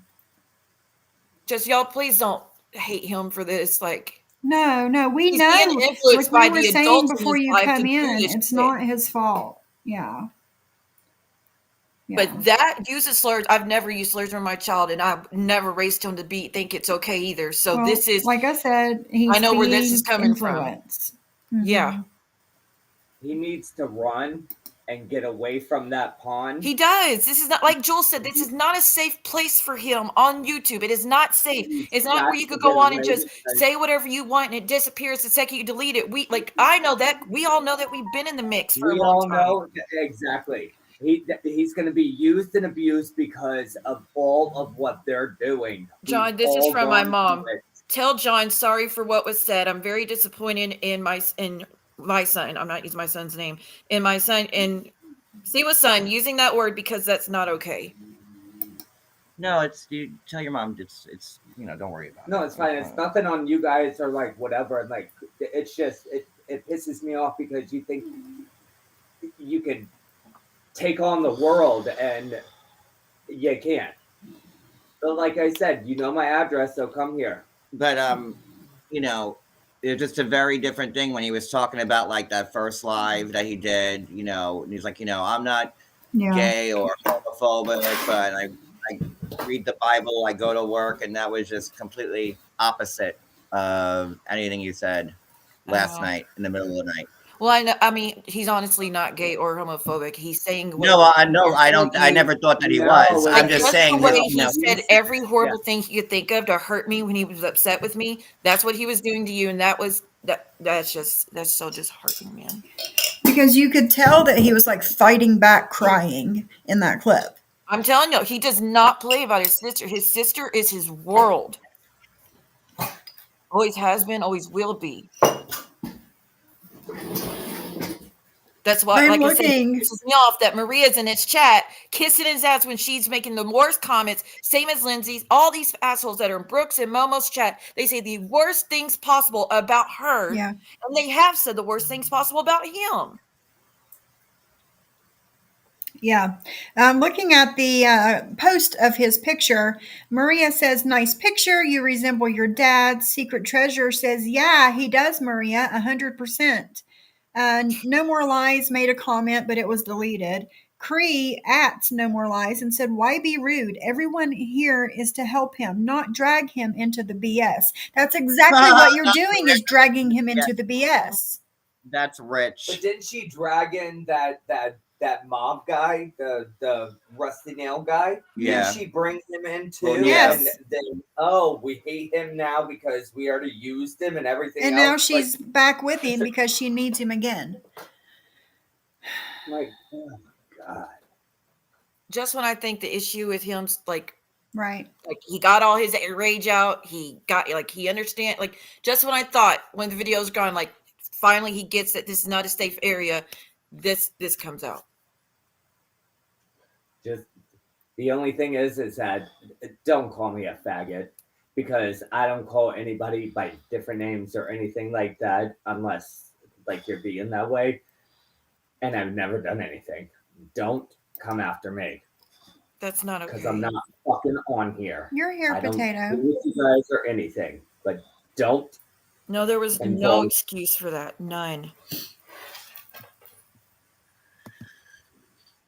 just y'all please don't hate him for this. Like, No, we he's being know. influenced Like we by were the saying adults in before his you life to come do in, this it's shit. not his fault. Yeah. But that uses slurs. I've never used slurs with my child, and I've never raised him to think it's okay either. So Well, this is, like I said, I he's know where this is being coming from. influenced. Yeah. He needs to run and get away from that pond. He does. This is not, like Joel said, this is not a safe place for him on YouTube. It is not safe. It's not where you could go on and just say whatever you want and it disappears the second you delete it. I know that. We all know that we've been in the mix for a We long all time. know exactly. He's going to be used and abused because of all of what they're doing. John, this is from my mom. Tell John sorry for what was said. I'm very disappointed in my son. I'm not using my son's name. In my son, and Siwa's son, using that word because that's not okay. No, it's you tell your mom. It's don't worry about it. No, it's fine. It's nothing on you guys or like whatever. Like it's just it pisses me off because you think you can take on the world and you can't. But like I said, you know my address, so come here. But it's just a very different thing when he was talking about like that first live that he did. And he's like, I'm not gay or homophobic, but I read the Bible, I go to work, and that was just completely opposite of anything you said last night in the middle of the night. Well, I mean, he's honestly not gay or homophobic. He's saying no, I know, I don't. I never thought that he was. I'm just saying the way that he said every horrible thing he could think of to hurt me when he was upset with me. That's what he was doing to you, and that's so disheartening, man. Because you could tell that he was like fighting back, crying in that clip. I'm telling you, he does not play about his sister. His sister is his world. Always has been, always will be. That's why, I'm like I said, it looking. pisses me off that Maria's in his chat kissing his ass when she's making the worst comments. Same as Lindsay's. All these assholes that are in Brooks and Momo's chat, they say the worst things possible about her, Yeah. and they have said the worst things possible about him. Yeah. Looking at the post of his picture, Maria says, "Nice picture. You resemble your dad." Secret Treasure says, "Yeah, he does, Maria, 100%. No More Lies made a comment, but it was deleted. Cree at No More Lies and said, "Why be rude? Everyone here is to help him, not drag him into the BS." That's exactly what you're doing, is dragging him into the BS. That's But rich. didn't she drag in that mob guy, the rusty nail guy? Yeah. Didn't she bring him in too? Well, yes. And then we hate him now because we already used him and everything And else. now she's back with him because she needs him again. like, oh my God. Just when I think the issue with him's like Right. he got all his rage out, he got like he understand, like just when I thought when the video's gone, like finally he gets that this is not a safe area, this comes out. Just the only thing is that don't call me a faggot, because I don't call anybody by different names or anything like that unless like you're being that way. And I've never done anything. Don't come after me That's not because okay. I'm not fucking on here. You're here, I don't Potato. do with you guys or anything, but don't. No, there was And no don't. excuse for that. None.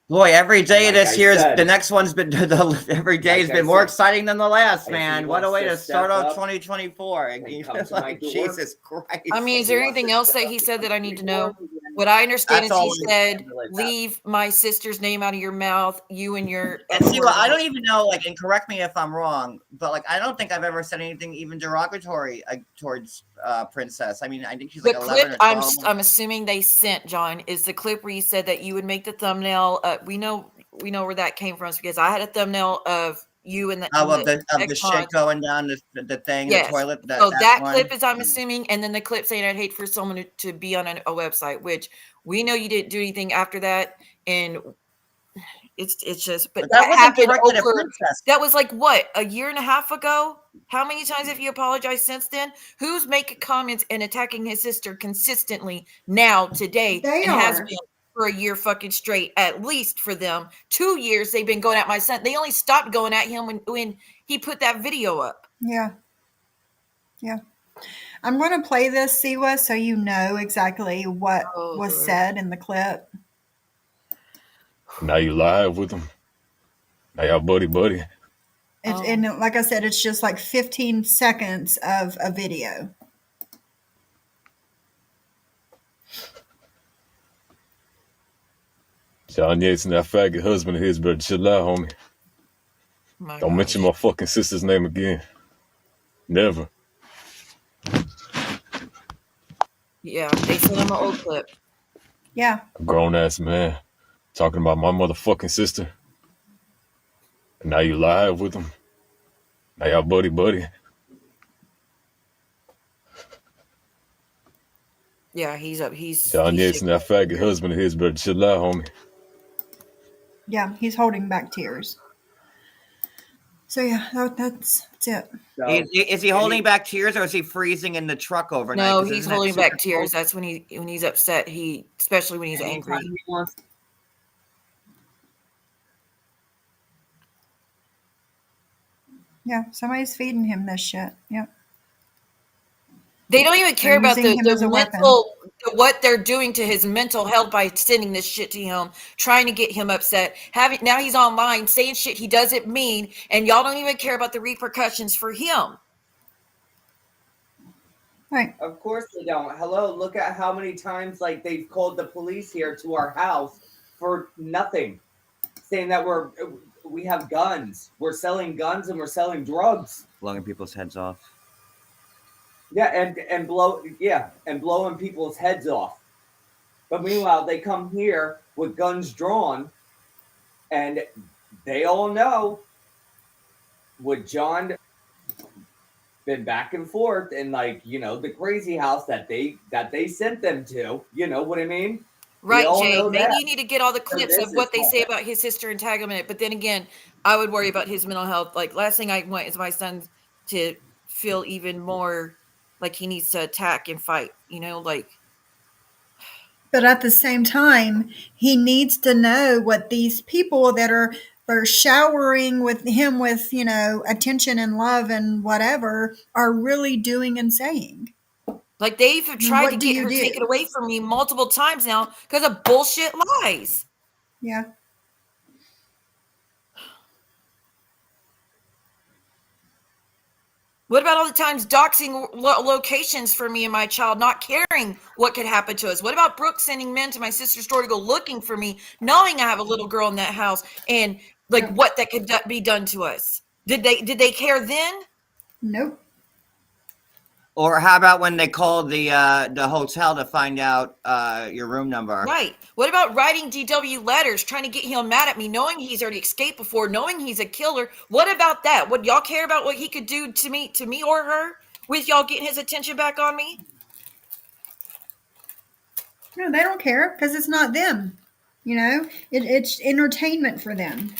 Boy, every day Like this I year, said- the next one's been every day has Like I been more said, exciting than the last, if man. he What a wants way to to step start off up 2024. and You come know, to my like, door. Jesus Christ. I mean, is If there he wants anything to else step that he up said that I need to know? before, What I understand That's is he all we said, can relate that. leave my sister's name out of your mouth, you and your And see, well, I don't F-word. even know, like, and correct me if I'm wrong, but like, I don't think I've ever said anything even derogatory towards Princess. I mean, I think she's like The 11 clip or 12. I'm assuming they sent, John, is the clip where you said that you would make the thumbnail. We know where that came from because I had a thumbnail of you and the Of the ex shit mods. going down the thing, Yes. the toilet. So that one. clip is, I'm assuming, and then the clip saying I'd hate for someone to be on a website, which we know you didn't do anything after that, and it's just, but But that that wasn't happened directed at over. Princess. That was like what, a year and a half ago? How many times have you apologized since then? Who's making comments and attacking his sister consistently now, today, They and has are. been for a year fucking straight, at least for them? 2 years they've been going at my son. They only stopped going at him when he put that video up. Yeah. Yeah. I'm going to play this, Siwa, so you know exactly what Oh, was Lord. said in the clip. Now you live with them. Now y'all buddy. And like I said, it's just like 15 seconds of a video. John Yates and that faggot husband of his better chill out, homie. My Don't gosh. mention my fucking sister's name again. Never. Yeah, they sent him an old clip. Yeah. A grown ass man talking about my motherfucking sister. And now you live with them. Now y'all buddy. Yeah, he's up. John Yates shaking. and that faggot husband of his better chill out, homie. Yeah. He's holding back tears. So yeah, that's it. So, Is he holding back tears, or is he freezing in the truck overnight? No, 'Cause he's isn't it holding super back tears. cold? That's when he's upset. Especially when he's angry. anytime he wants Yeah. Somebody's feeding him this shit. Yep. They don't even care about using him as a weapon. what they're doing to his mental health by sending this shit to him, trying to get him upset. Now he's online saying shit he doesn't mean, and y'all don't even care about the repercussions for him. Right. Of course they don't. Hello, look at how many times like they've called the police here to our house for nothing, saying that we have guns, we're selling guns, and we're selling drugs. Blowing people's heads off. Yeah, and blowing people's heads off. But meanwhile, they come here with guns drawn, and they all know with John been back and forth and like, the crazy house that they sent them to. You know what I mean? Right, all Jade. know Maybe that. you need to get all the So clips this of what is they say why. about his sister and tag him in it. But then again, I would worry about his mental health. Like, last thing I want is my son to feel even more like he needs to attack and fight. You know, like, But at the same time, he needs to know what these people that are showering with him with, attention and love and whatever are really doing and saying. they've I mean, tried to what do get you her taken do? away from me multiple times now because of bullshit lies. Yeah. What about all the times doxing locations for me and my child, not caring what could happen to us? What about Brooke sending men to my sister's door to go looking for me, knowing I have a little girl in that house, and like Yep. what that could be done to us? Did they care then? Nope. Or how about when they called the hotel to find out your room number? Right. What about writing DW letters, trying to get him mad at me, knowing he's already escaped before, knowing he's a killer? What about that? Would y'all care about what he could do to me or her, with y'all getting his attention back on me? No, they don't care because it's not them. It's entertainment for them.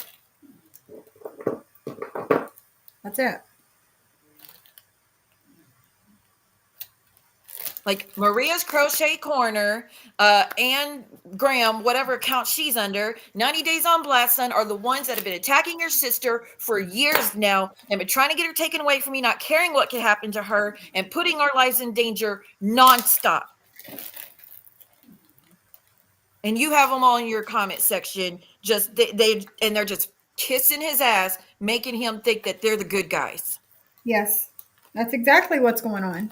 That's it. Like Maria's Crochet Corner, and Graham, whatever account she's under, 90 Days on Blast Son, are the ones that have been attacking your sister for years now and been trying to get her taken away from me, not caring what could happen to her, and putting our lives in danger nonstop. And you have them all in your comment section. Just they're just kissing his ass, making him think that they're the good guys. Yes. That's exactly what's going on.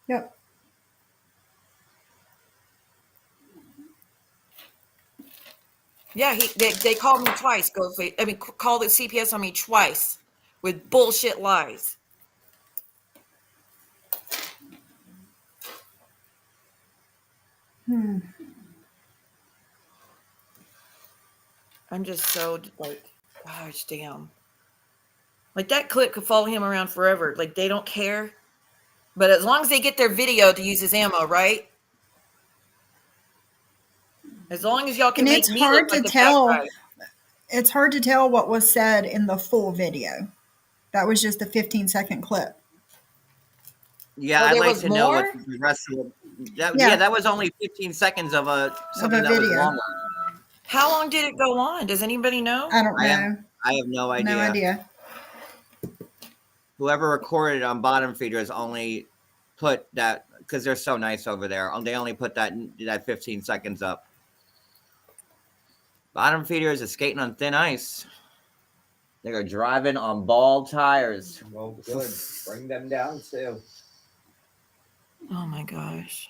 Yep. Yeah, they called me twice. Called the CPS on me twice with bullshit lies. I'm just so like, gosh damn. Like that clip could follow him around forever. Like they don't care. But as long as they get their video to use as ammo, right? As long as y'all can And make me look like the bad guy. it's hard to tell what was said in the full video. That was just a 15-second clip. Yeah, Oh, I'd there like was to know what more? the rest of Yeah, that was only 15 seconds of of a something that was video. longer. How long did it go on? Does anybody know? I don't I have know. I have no idea. No idea. Whoever recorded on bottom feeders only put that, because they're so nice over there. They only put that 15 seconds up. Bottom feeders is skating on thin ice. They are driving on bald tires. Well, good. Bring them down too. Oh my gosh.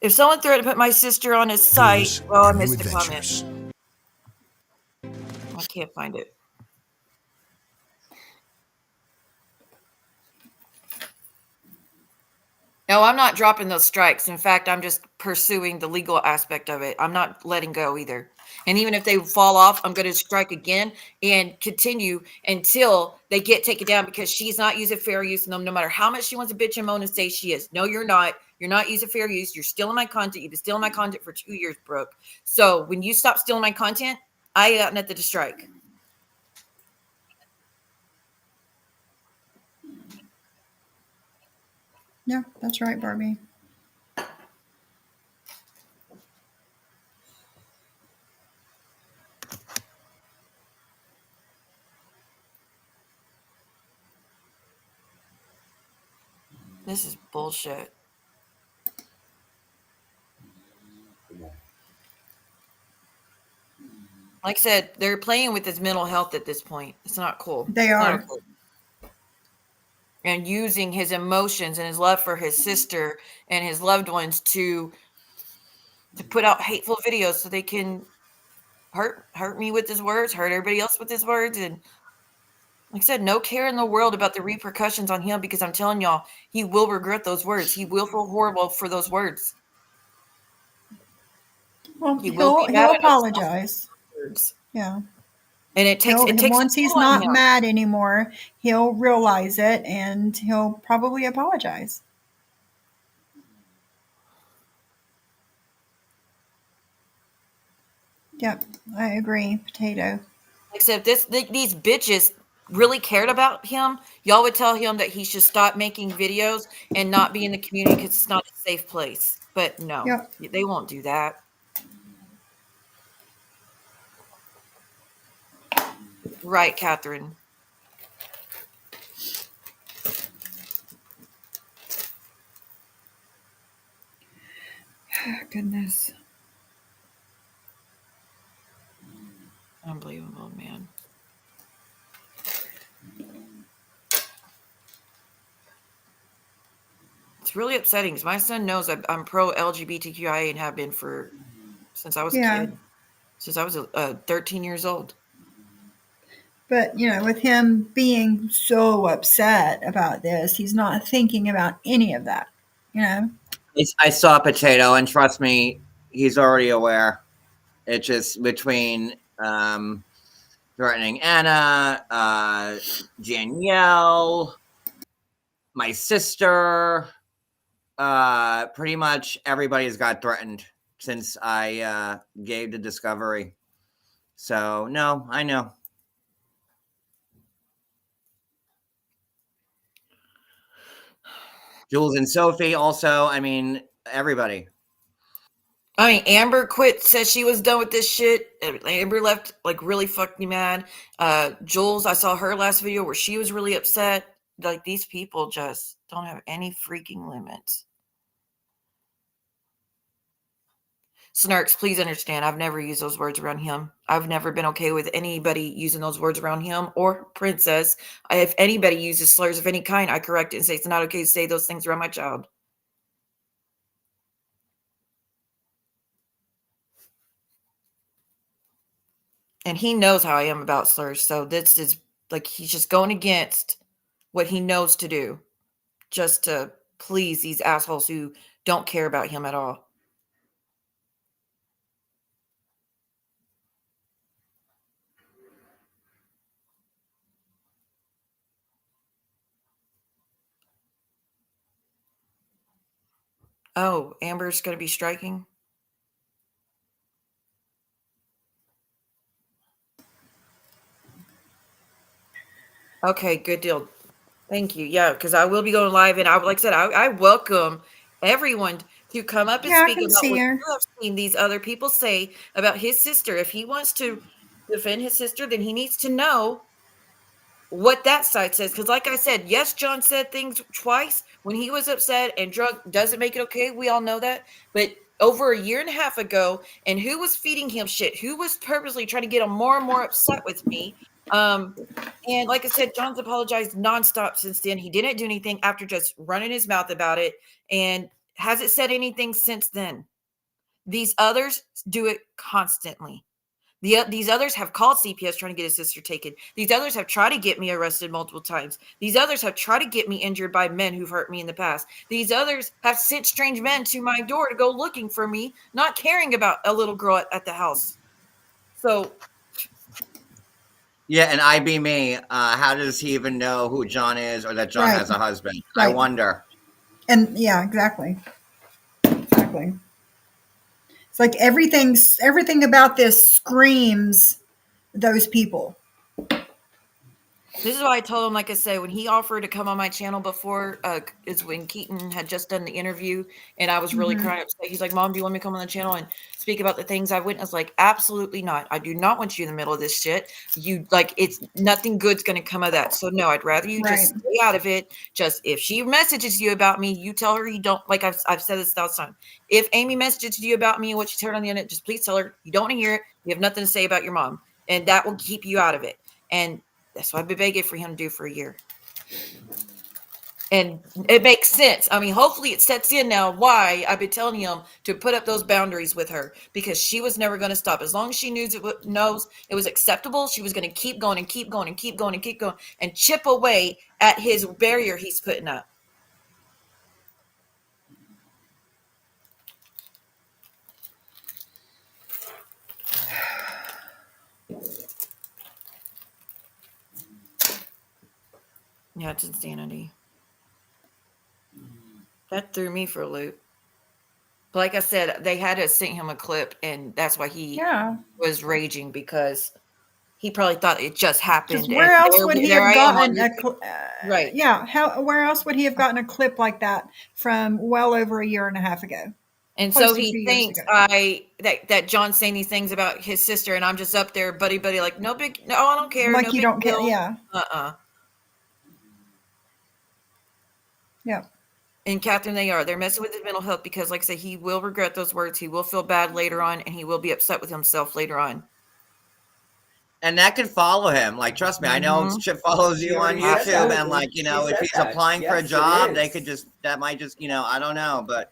If someone threatened to put my sister on his site, I missed a comment. I can't find it. No, I'm not dropping those strikes. In fact, I'm just pursuing the legal aspect of it. I'm not letting go either. And even if they fall off, I'm going to strike again and continue until they get taken down, because she's not using fair use. No matter how much she wants to bitch and moan and say she is. No, you're not. You're not using fair use. You're stealing my content. You've been stealing my content for 2 years, Brooke. So when you stop stealing my content, I got nothing to strike. Yeah, that's right, Barbie. This is bullshit. Like I said, they're playing with his mental health at this point. It's not cool. They It's not are. okay. And using his emotions and his love for his sister and his loved ones to put out hateful videos so they can hurt me with his words, hurt everybody else with his words, and Like I said, no care in the world about the repercussions on him, because I'm telling y'all, he will regret those words. He will feel horrible for those words. Well, He will be mad he'll at himself for apologize. those words. Yeah. And it takes a Once he's toll on not him. mad anymore, he'll realize it and he'll probably apologize. Yep, I agree. Potato. Like I said, if these bitches really cared about him, y'all would tell him that he should stop making videos and not be in the community because it's not a safe place. But no, Yep. they won't do that. Right, Catherine? Goodness. Unbelievable, man. It's really upsetting because my son knows I'm pro LGBTQIA and have been since I was a kid, since I was 13 years old. But, with him being so upset about this, he's not thinking about any of that, I saw Potato, and trust me, he's already aware. It's just between threatening Anna, Danielle, my sister, pretty much everybody's got threatened since I gave the discovery. So no, I know. Jules and Sophie also, I mean, everybody. I mean, Amber quit, said she was done with this shit. Amber left like really fucking mad. Jules, I saw her last video where she was really upset. Like, these people just don't have any freaking limits. Snarks, please understand, I've never used those words around him. I've never been okay with anybody using those words around him or Princess. If anybody uses slurs of any kind, I correct it and say it's not okay to say those things around my child. And he knows how I am about slurs. So this is like he's just going against what he knows to do just to please these assholes who don't care about him at all. Oh, Amber's going to be striking? Okay, good deal. Thank you. Yeah, because I will be going live, and like I said, I welcome everyone to come up and Yeah, I speak can about see what her. you have seen these other people say about his sister. If he wants to defend his sister, then he needs to know what that side says. Because like I said, yes, John said things twice when he was upset, and drug doesn't make it okay. We all know that. But over a year and a half ago, and who was feeding him shit? Who was purposely trying to get him more and more upset with me? And like I said, John's apologized nonstop since then. He didn't do anything after just running his mouth about it, and hasn't said anything since then. These others do it constantly. These others have called CPS trying to get his sister taken. These others have tried to get me arrested multiple times. These others have tried to get me injured by men who've hurt me in the past. These others have sent strange men to my door to go looking for me, not caring about a little girl at the house. So Yeah, and I be me. How does he even know who John is or that John Right. has a husband? Right. I wonder. And yeah, exactly. Exactly. It's like everything about this screams those people. this is why I told him, like I said, when he offered to come on my channel before, is when Keaton had just done the interview, and I was really crying upset. He's like, "Mom, do you want me to come on the channel and speak about the things I've witnessed?" Like, absolutely not. I do not want you in the middle of this shit. You like, it's nothing good's going to come of that. So no, I'd rather you just stay out of it. Just if she messages you about me, you tell her you don't like. I've said this 1,000 times. If Amy messages you about me and what she heard on the internet, just please tell her you don't want to hear it. You have nothing to say about your mom, and that will keep you out of it. And that's what I've been begging for him to do for a year. And it makes sense. I mean, hopefully it sets in now why I've been telling him to put up those boundaries with her, because she was never going to stop. As long as she knows it was acceptable, she was going to keep going and keep going and keep going and keep going and chip away at his barrier he's putting up. Yeah, it's insanity. That threw me for a loop. But like I said, they had to send him a clip, and that's why he was raging, because he probably thought it just happened. Where else would he have gotten right? Yeah, where else would he have gotten a clip like that from well over a year and a half ago? And so he thinks that John's saying these things about his sister, and I'm just up there, buddy, like no, I don't care. Like no you don't care, yeah. Yeah. And Catherine, they're messing with his mental health, because, like I said, he will regret those words. He will feel bad later on, and he will be upset with himself later on. And that could follow him. Like, trust me, I know Chip follows you on YouTube, and like, if he's applying for a job, that might just, I don't know, but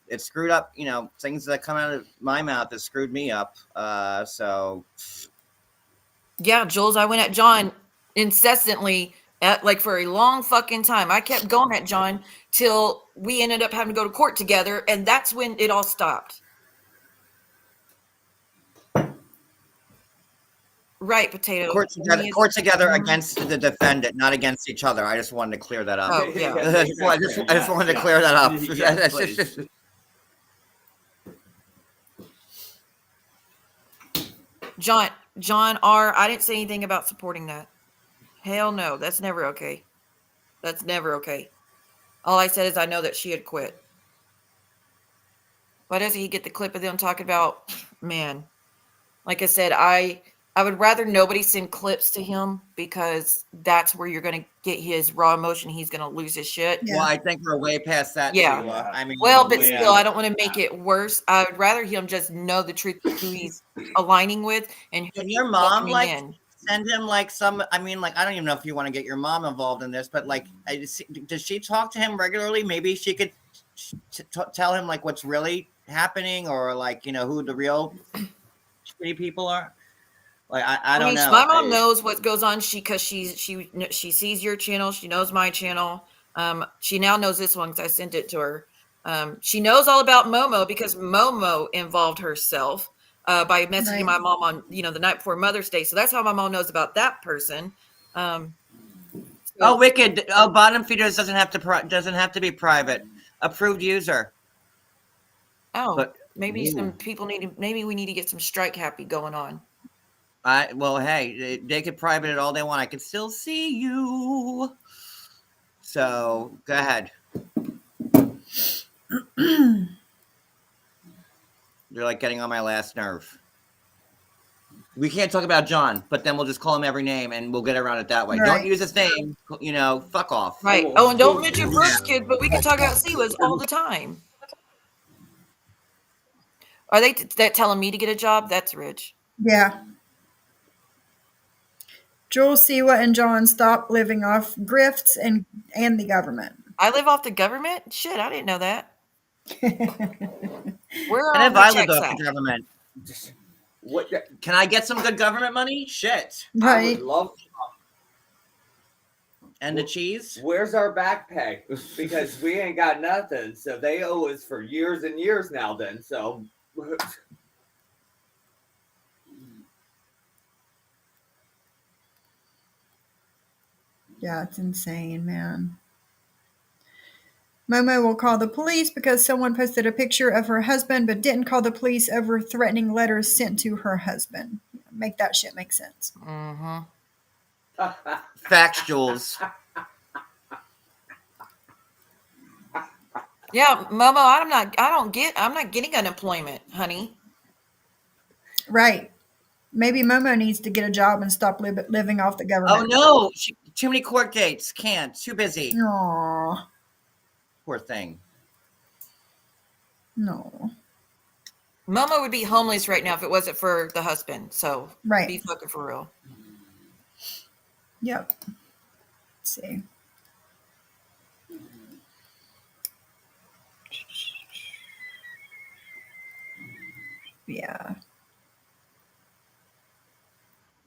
it's screwed up. Things that come out of my mouth that screwed me up. So. Yeah, Jules, I went at John incessantly for a long fucking time. I kept going at John till we ended up having to go to court together, and that's when it all stopped. Right, Potato. Court together against the defendant, not against each other. I just wanted to clear that up. Oh, yeah. I just wanted to clear that up. John R., I didn't say anything about supporting that. Hell no, that's never okay. That's never okay. All I said is I know that she had quit. Why doesn't he get the clip of them talking about, man? Like I said, I would rather nobody send clips to him, because that's where you're going to get his raw emotion. He's going to lose his shit. Yeah. Well, I think we're way past that. Yeah. But still, I don't want to make it worse. I would rather him just know the truth of who he's aligning with and who your mom send him some. I don't even know if you want to get your mom involved in this, but does she talk to him regularly? Maybe she could tell him what's really happening, or who the real shitty people are. I don't know. My mom knows what goes on. Because she sees your channel. She knows my channel. She now knows this one because I sent it to her. She knows all about Momo, because Momo involved herself by messaging my mom on the night before Mother's Day. So that's how my mom knows about that person. Wicked. Bottom feeders doesn't have to be private. Approved user. But maybe some people maybe we need to get some strike happy going on. Hey, they could private it all they want. I can still see you. So go ahead. You're getting on my last nerve. We can't talk about John, but then we'll just call him every name and we'll get around it that way. Right. Don't use his name, fuck off. Right. And don't mention Brooks' kid, but we can talk about Siwa's all the time. Are they telling me to get a job? That's rich. Yeah. Jules, Siwa, and John stop living off grifts and the government. I live off the government? Shit, I didn't know that. Where are and if I lived off the government? What? Can I get some good government money? Shit. Right. I would love to. And the cheese? Where's our back pay? Because we ain't got nothing. So they owe us for years and years now then. So... Yeah, it's insane, man. Momo will call the police because someone posted a picture of her husband but didn't call the police over threatening letters sent to her husband. Make that shit make sense. Mm-hmm. Facts, Jules. Yeah, Momo, I'm not getting unemployment, honey. Right. Maybe Momo needs to get a job and stop living off the government. Oh no, too many court dates. Can't. Too busy. Aww. Poor thing. No. Momo would be homeless right now if it wasn't for the husband. So be fucking for real. Yep. Let's see. Yeah.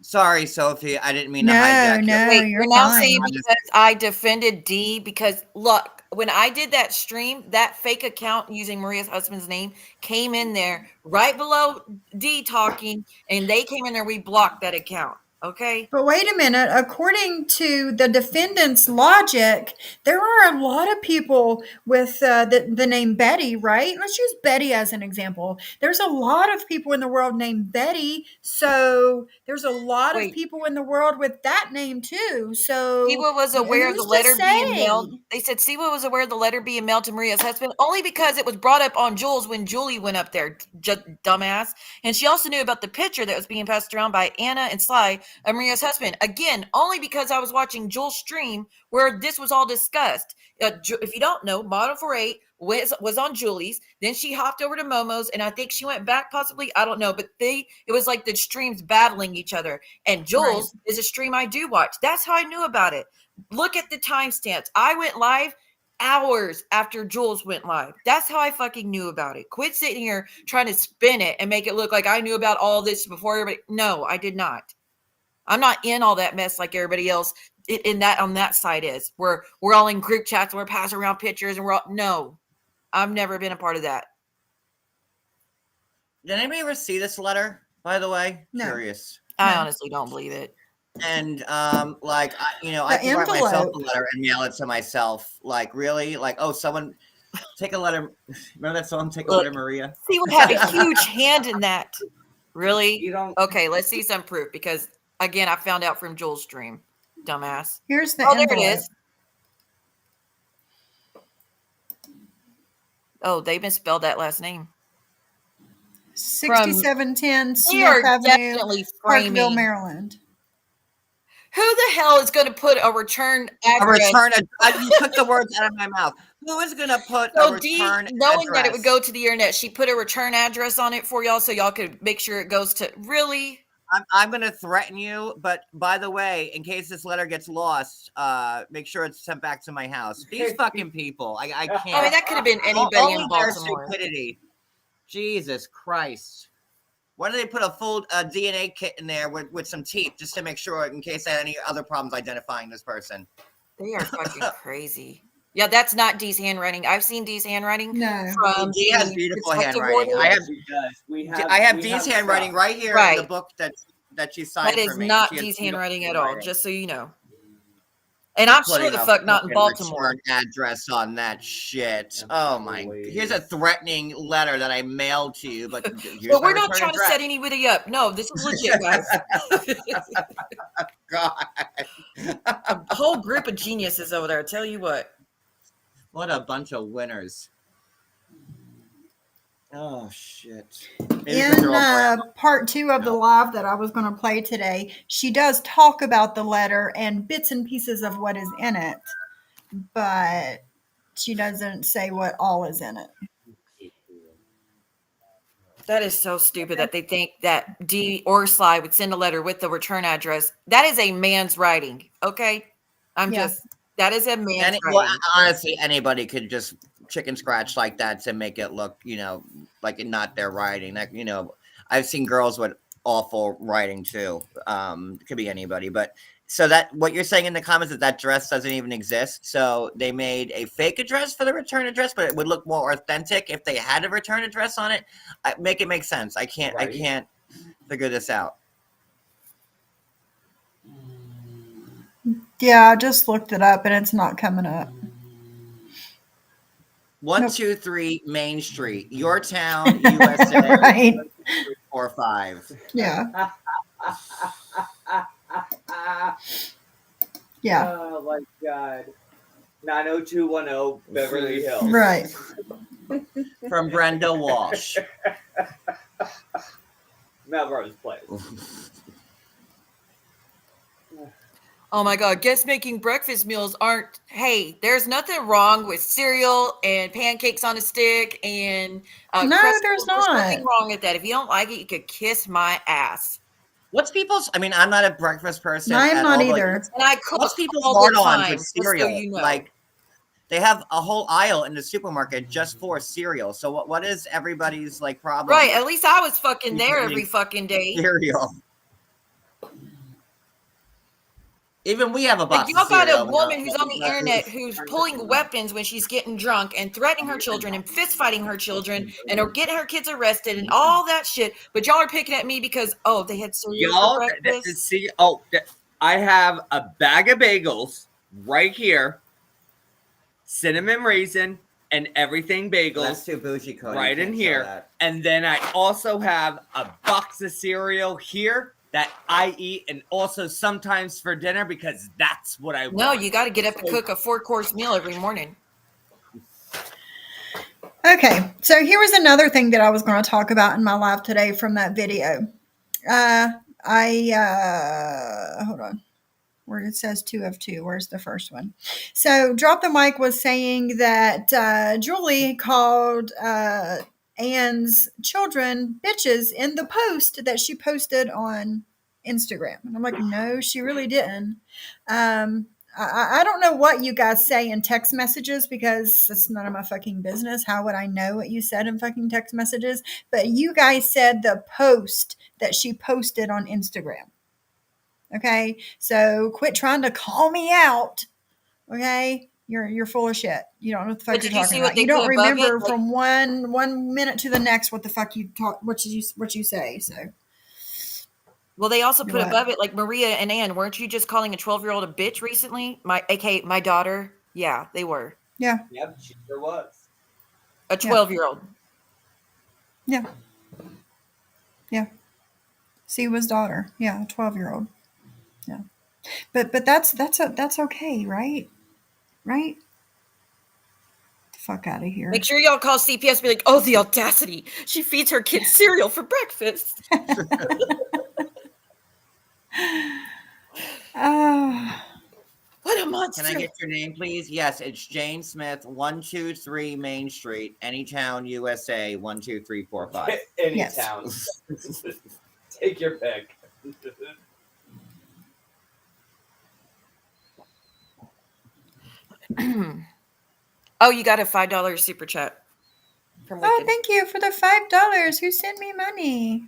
Sorry, Sophie. I didn't mean to No, hijack your. no, Wait, you're you're now fine. saying because I defended D because look, when I did that stream, that fake account using Maria's husband's name came in there right below D talking, and they came in there. We blocked that account. Okay. But wait a minute. According to the defendant's logic, there are a lot of people with the name Betty, right? Let's use Betty as an example. There's a lot of people in the world named Betty. So there's a lot of Wait. people in the world with that name too. So Siwa was aware of the who's to letter being say? mailed. They said Siwa was aware of the letter being mailed to Maria's husband only because it was brought up on Jules when Julie went up there, dumbass. And she also knew about the picture that was being passed around by Anna and Sly of Maria's husband. Again, only because I was watching Jules' stream where this was all discussed. If you don't know, Model 48 was on Julie's. Then she hopped over to Momo's, and I think she went back possibly. I don't know, but it was like the streams battling each other. And Jules is a stream I do watch. That's how I knew about it. Look at the timestamps. I went live hours after Jules went live. That's how I fucking knew about it. Quit sitting here trying to spin it and make it look like I knew about all this before everybody. No, I did not. I'm not in all that mess like everybody else in that on that side is. We're all in group chats and we're passing around pictures and no. I've never been a part of that. Did anybody ever see this letter? By the way, No. Curious. I honestly don't believe it. And I can write myself a letter and mail it to myself. Like, really? Like, oh, someone take a letter. Remember that song, Take a Letter, Maria? He would have a huge hand in that. Really? You don't. Okay, let's see some proof because again, I found out from Jules' stream. Dumbass. Here's the Oh, envelope. there it is. Oh, they misspelled that last name. 6710 They are Smith Avenue, definitely Parkville, framing. Maryland. Who the hell is going to put a return A address? return. You took the words out of my mouth. Who is going to put a So return knowing address? that it would go to the internet, she put a return address on it for y'all so y'all could make sure it goes to really. I'm going to threaten you, but by the way, in case this letter gets lost, make sure it's sent back to my house. These fucking people, I can't. I mean, that could have been anybody Only in their Baltimore. stupidity. Jesus Christ. Why do they put a full DNA kit in there with some teeth just to make sure in case they had any other problems identifying this person? They are fucking crazy. Yeah, that's not Dee's handwriting. I've seen Dee's handwriting. No. From Dee has the beautiful detective handwriting. order. I have Dee's handwriting right here in the Right. book that she signed That is for me. not She has Dee's beautiful handwriting at all, handwriting. just so you know. And I'm sure Putting the a fuck not in fucking Baltimore. return address on that shit. Oh my! Here's a threatening letter that I mailed to you, but here's But my we're not return trying address. to set anybody up. No, this is legit, guys. God, A whole group of geniuses over there. I tell you what. what a bunch of winners! Oh shit! Maybe 'cause In they're all brown. part 2 of the live that I was going to play today, she does talk about the letter and bits and pieces of what is in it, but she doesn't say what all is in it. That is so stupid that they think that Dee or Sly would send a letter with the return address. That is a man's writing. Okay. Yeah. That is a man's Well, writing. honestly, anybody could just chicken scratch like that to make it look, like not their writing. That, I've seen girls with awful writing too. It could be anybody, but so that what you're saying in the comments is that dress doesn't even exist. So they made a fake address for the return address, but it would look more authentic if they had a return address on it. Make it make sense. I can't figure this out. Yeah, I just looked it up and it's not coming up. 123 Main Street, your town, USA. Right. 45. Yeah. Yeah. Oh my god. 90210 Beverly Hills. Right. From Brenda Walsh. Melrose Place. Oh my God. Guess making breakfast meals aren't, hey, there's nothing wrong with cereal and pancakes on a stick and No, crust- there's nothing not. wrong with that. If you don't like it, you could kiss my ass. What's people's? I mean, I'm not a breakfast person. I am at not all, but either. And I cook What's people's all the hard-ons time, with just so cereal? you know. Like, They have a whole aisle in the supermarket just for cereal. So what is everybody's like problem? Right. with At least I was fucking people there eating every fucking day. cereal? Even we have a Like, box of y'all got a cereal. woman who's on the internet who's pulling weapons when she's getting drunk and threatening her children and fist fighting her children and are getting her kids arrested and all that shit. But y'all are picking at me because, oh, they had cereal Y'all, for breakfast. see, I have a bag of bagels right here, cinnamon raisin and everything bagels. Well, that's too bougie, Cody. Right You in can't show here. that. And then I also have a box of cereal here that I eat, and also sometimes for dinner because that's what I No, want. you got to get up and cook a 4-course meal every morning. Okay, so here was another thing that I was going to talk about in my live today from that video. Hold on, where it says 2 of 2. Where's the first one? So Drop the Mic was saying that Julie called Anne's children bitches in the post that she posted on Instagram. And I'm like, no, she really didn't. I don't know what you guys say in text messages because it's none of my fucking business. How would I know what you said in fucking text messages? But you guys said the post that she posted on Instagram. Okay, so quit trying to call me out. Okay, you're full of shit. You don't know what the fuck But you're did you talking see what about. they You don't put above it? remember Like, from one minute to the next what the fuck you talk, what you say. So well, they also put What? above it, like, Maria and Ann, weren't you just calling a 12-year-old a bitch recently? My daughter. Yeah, they were. yeah, Yep, she sure was. A 12-year-old. yeah, yeah. Siwa's daughter. Yeah, a 12-year-old. Yeah, but that's okay, right? Right? The fuck out of here. Make sure y'all call CPS and be like, oh, the audacity. She feeds her kids cereal for breakfast. What a monster. Can I get your name, please? Yes, it's Jane Smith, 123 Main Street, Anytown, USA, 12345. Any Yes. town. Take your pick. Oh, you got a $5 super chat from Oh, Wicked. thank you for the $5. Who sent me money?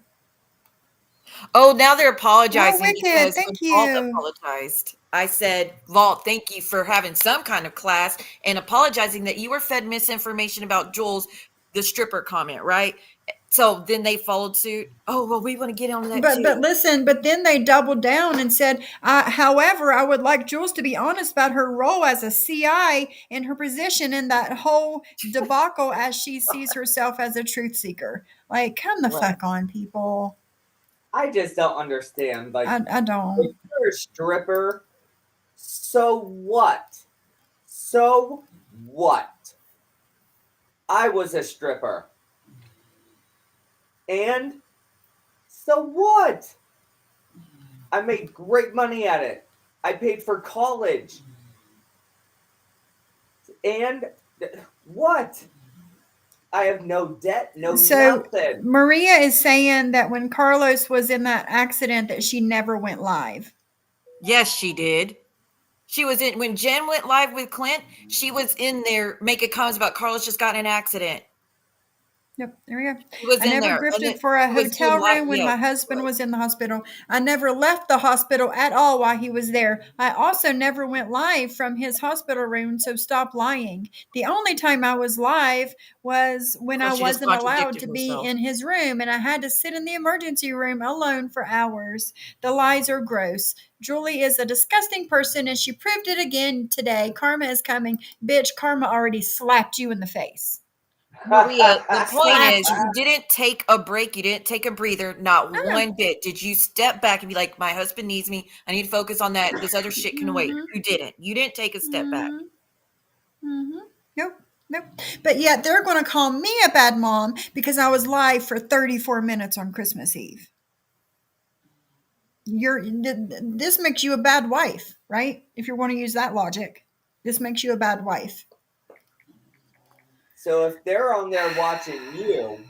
Oh, now they're apologizing Wicked, because thank when Vault you. apologized. I said, Vault, thank you for having some kind of class and apologizing that you were fed misinformation about Jules, the stripper comment, right? So then they followed suit. Oh, well, we want to get on that But too. listen, but then they doubled down and said, however, I would like Jules to be honest about her role as a CI and her position in that whole debacle as she sees herself as a truth seeker. Like, come the Right. fuck on, people. I just don't understand. Like, I don't. if you're a stripper, so what? So what? I was a stripper. And so what? I made great money at it. I paid for college. And what? I have no debt, no So nothing. Maria is saying that when Carlos was in that accident that she never went live. Yes, she did. She was in when Jen went live with Clint. She was in there making comments about Carlos just got in an accident. Yep, there we go. She was I in never there. And grifted for a she was hotel doing live- room when yeah, my husband right. was in the hospital. I never left the hospital at all while he was there. I also never went live from his hospital room, so stop lying. The only time I was live was when So I she just wasn't allowed contradicted to be herself. in his room and I had to sit in the emergency room alone for hours. The lies are gross. Julie is a disgusting person and she proved it again today. Karma is coming. Bitch, karma already slapped you in the face. Maria, the point Slapped is, you. you didn't take a break. You didn't take a breather. Not No. one bit. Did you step back and be like, my husband needs me. I need to focus on that. This other shit can wait. You didn't. You didn't take a step back. Nope. Nope. But yet they're going to call me a bad mom because I was live for 34 minutes on Christmas Eve. This makes you a bad wife, right? If you want to use that logic, this makes you a bad wife. So if they're on there watching you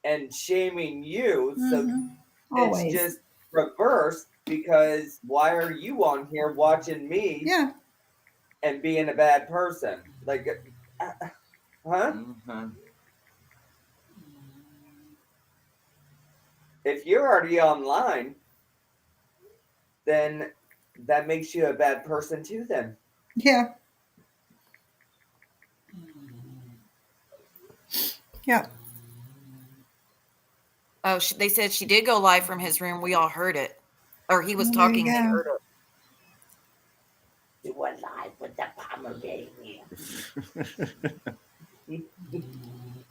and shaming you, so Always. it's just reversed because why are you on here watching me? Yeah. and being a bad person. Like, huh? Mhm. If you're already online, then that makes you a bad person too. Then Yeah. Yeah. Oh, they said she did go live from his room. We all heard it, or he was Well, there you talking. They go. heard it. you were live with the Pomeranian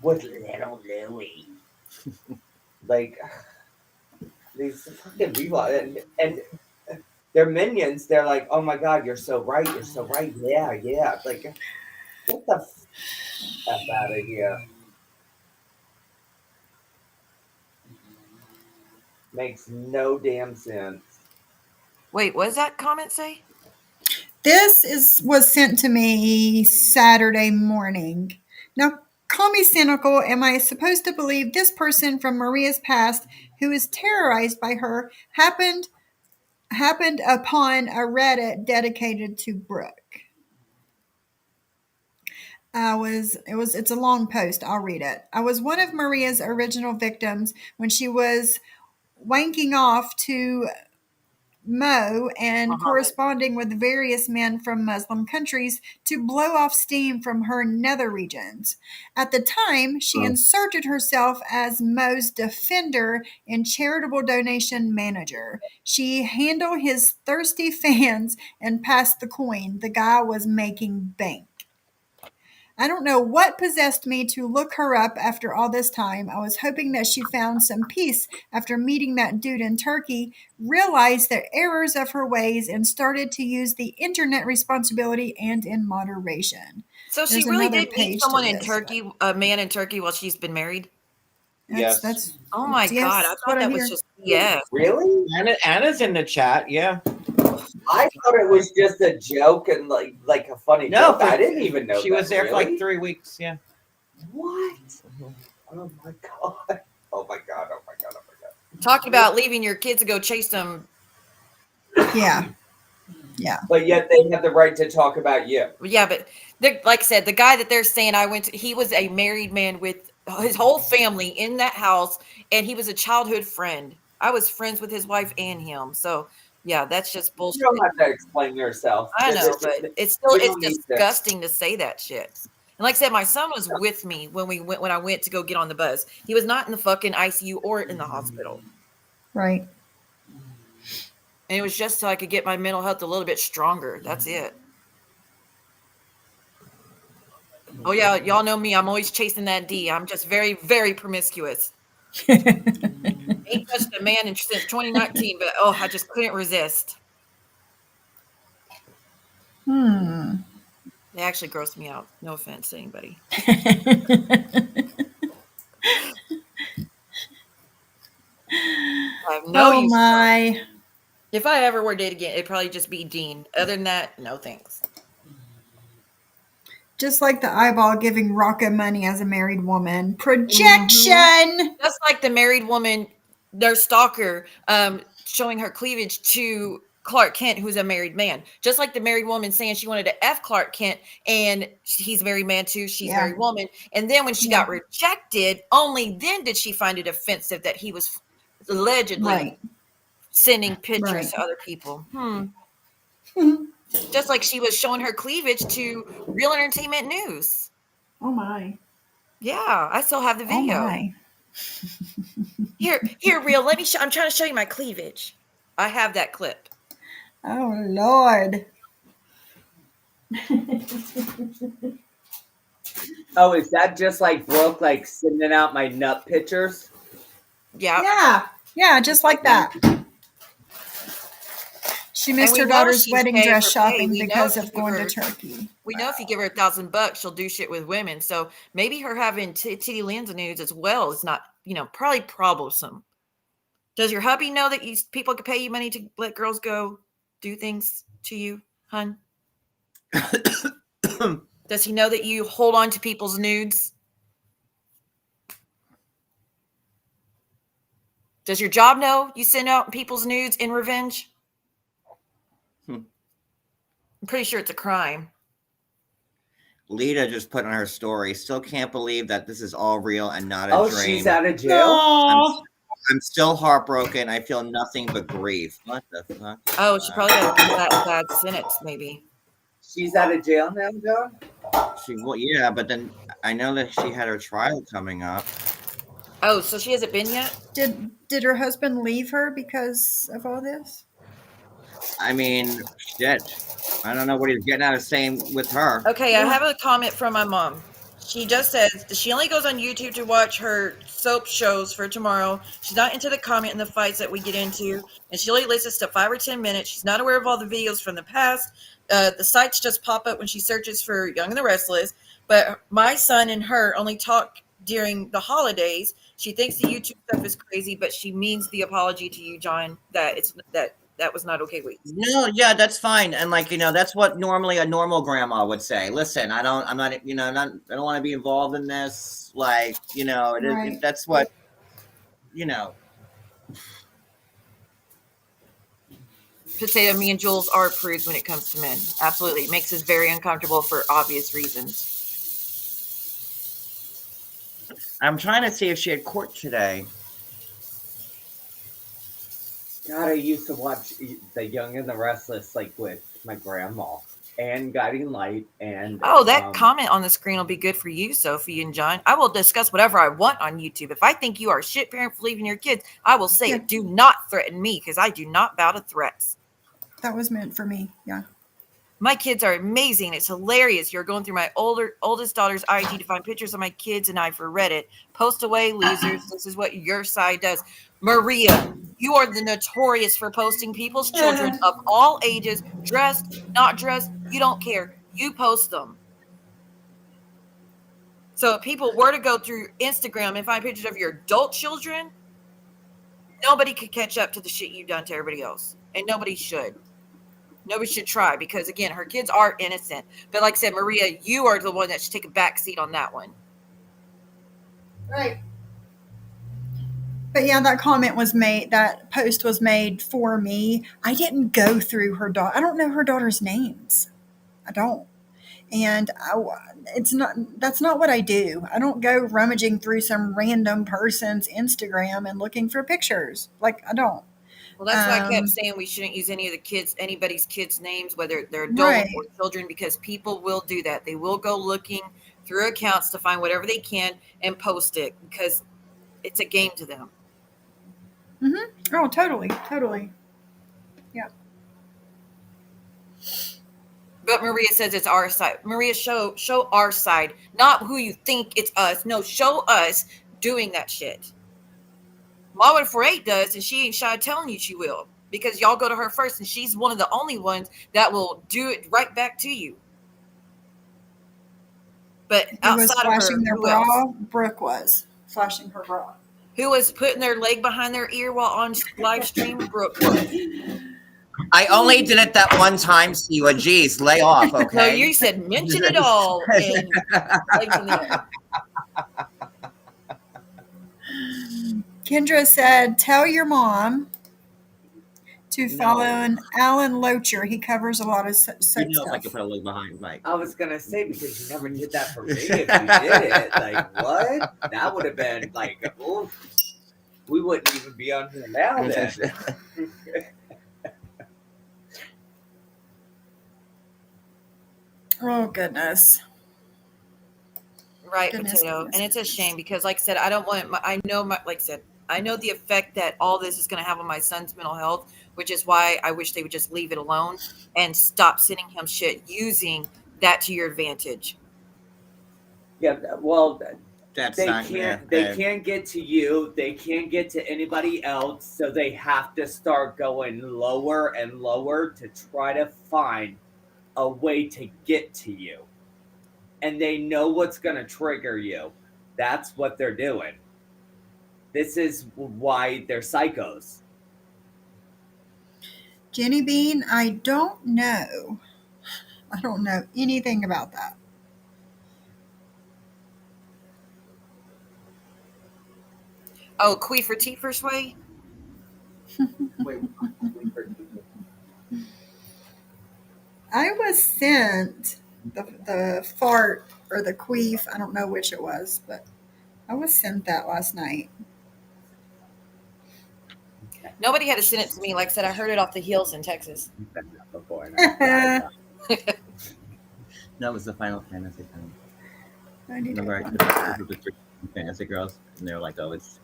with little Louie. Like these fucking people, and their minions. They're like, "Oh my god, you're so right. You're so right. Yeah, yeah." Like, get the f out of here. Makes no damn sense. Wait, what does that comment say? This was sent to me Saturday morning. Now, call me cynical. Am I supposed to believe this person from Maria's past, who is terrorized by her, happened upon a Reddit dedicated to Brooke? It's a long post. I'll read it. I was one of Maria's original victims when she was wanking off to Mo and Muhammad. corresponding with various men from Muslim countries to blow off steam from her nether regions. At the time, she inserted herself as Mo's defender and charitable donation manager. She handled his thirsty fans and passed the coin. The guy was making bank. I don't know what possessed me to look her up after all this time. I was hoping that she found some peace after meeting that dude in Turkey, realized the errors of her ways, and started to use the internet responsibility and in moderation. So she There's really another did meet page to someone in this. Turkey, a man in Turkey, while she's been married. That's Oh my God, I that's thought what I that was hear. just BS. Really? Anna's in the chat. Yeah. I thought it was just a joke and like a funny No, joke. I didn't even know she that, was there for like really? 3 weeks. Yeah. What? Oh my god! Oh my god! Oh my god! Oh my god! Talking about leaving your kids to go chase them. Yeah. Yeah. But yet they have the right to talk about you. Yeah, but like I said, the guy that they're saying he was a married man with his whole family in that house, and he was a childhood friend. I was friends with his wife and him. So yeah, that's just You bullshit. don't have to explain yourself. I know, but it's We don't need to. disgusting to say that shit. And like I said, my son was with me when I went to go get on the bus. He was not in the fucking ICU or in the hospital. Right. And it was just so I could get my mental health a little bit stronger. That's it. Oh yeah, y'all know me. I'm always chasing that D. I'm just very, very promiscuous. Ain't touched a man since 2019, but I just couldn't resist. They actually grossed me out. No offense to anybody. I have no Oh use for it. my. If I ever were to date again, it'd probably just be Dean. Other than that, no thanks. Just like the eyeball giving Rocco money as a married woman. Projection. Just like the married woman, their stalker, showing her cleavage to Clark Kent, who's a married man. Just like the married woman saying she wanted to F Clark Kent, and he's a married man too. She's a Yeah. married woman. And then when she got rejected, only then did she find it offensive that he was allegedly Right. sending pictures Right. to other people. Just like she was showing her cleavage to Real Entertainment News. Oh my. Yeah, I still have the Oh video. my. Here, Real. Let me. I'm trying to show you my cleavage. I have that clip. Oh Lord. Oh, is that just like Brooke, like sending out my nut pictures? Yeah. Yeah. Yeah, just like that. She missed we her know daughter's she's wedding pay dress for pay. shopping We know because if of you going give to her- Turkey. We know if you give her $1,000, she'll do shit with women. So maybe her having titty lens nudes as well is not, probably troublesome. Does your hubby know that people can pay you money to let girls go do things to you, hun? Does he know that you hold on to people's nudes? Does your job know you send out people's nudes in revenge? I'm pretty sure it's a crime. Lita just put on her story. Still can't believe that this is all real and not a Oh, dream. she's out of jail. Aw. I'm still heartbroken. I feel nothing but grief. What the fuck? Oh, she probably had a bad sentence, maybe. She's out of jail now, John. Well, yeah, but then I know that she had her trial coming up. Oh, so she hasn't been yet? Did her husband leave her because of all this? I mean, shit. I don't know what he's getting out of saying with her. Okay, I have a comment from my mom. She just says she only goes on YouTube to watch her soap shows for tomorrow. She's not into the comment and the fights that we get into, and she only listens to 5 or 10 minutes. She's not aware of all the videos from the past. The sites just pop up when she searches for Young and the Restless. But my son and her only talk during the holidays. She thinks the YouTube stuff is crazy, but she means the apology to you, John, that that was not okay with you. No, yeah, that's fine. And like, that's what normally a normal grandma would say. Listen, I'm not, I don't want to be involved in this. Like, Right. that's what, Potato, me and Jules are prudes when it comes to men. Absolutely. It makes us very uncomfortable for obvious reasons. I'm trying to see if she had court today. God, I used to watch The Young and the Restless like with my grandma and Guiding Light and Oh, that comment on the screen will be good for you, Sophie and John. I will discuss whatever I want on YouTube. If I think you are a shit parent for leaving your kids, I will say it. Do not threaten me because I do not bow to threats. That was meant for me. Yeah. My kids are amazing. It's hilarious. You're going through my oldest daughter's IG to find pictures of my kids and I for Reddit. Post away, losers. This is what your side does. Maria, you are the notorious for posting people's children of all ages, dressed, not dressed. You don't care. You post them. So if people were to go through Instagram and find pictures of your adult children, nobody could catch up to the shit you've done to everybody else. And nobody should. Nobody should try because, again, her kids are innocent. But like I said, Maria, you are the one that should take a back seat on that one. Right. But yeah, that post was made for me. I didn't go through her daughter. I don't know her daughter's names. I don't. And that's not what I do. I don't go rummaging through some random person's Instagram and looking for pictures. Like, I don't. Well, that's why I kept saying we shouldn't use anybody's kids' names, whether they're adult or children, because people will do that. They will go looking through accounts to find whatever they can and post it because it's a game to them. Mm-hmm. Oh, totally. Yeah. But Maria says it's our side. Maria, show our side, not who you think it's us. No, show us doing that shit. Mama 48 does, and she ain't shy telling you she will, because y'all go to her first, and she's one of the only ones that will do it right back to you. But Who was outside of her, flashing their who bra? else? Brooke was flashing her bra. Who was putting their leg behind their ear while on live stream? Brooke was. I only did it that one time, Siwa. Geez, lay off, okay? No, you said mention it all. And legs in the air. Kendra said, tell your mom to follow Alan Locher. He covers a lot of soap If I stuff. could put a leg behind Mike. I was gonna say, because you never did that for me. If you did it, like, what? That would have been like, oh, we wouldn't even be on here now then. Oh, goodness. Right, Goodness, Potato. goodness, And it's a goodness. shame because, like I said, I know the effect that all this is going to have on my son's mental health, which is why I wish they would just leave it alone and stop sending him shit using that to your advantage. Yeah, well, That's they not, can't. yeah, They can't get to you. They can't get to anybody else. So they have to start going lower and lower to try to find a way to get to you. And they know what's going to trigger you. That's what they're doing. This is why they're psychos. Jenny Bean, I don't know. I don't know anything about that. Oh, Queefer Teefer's way? I was sent the fart or the queef. I don't know which it was, but I was sent that last night. Nobody had to send it to me. Like I said, I heard it off the hills in Texas. I've done that before, and I died. That was the Final Fantasy thing. I need to Remember, I go took back. pictures of the three fantasy girls, and they were like, "Oh, it's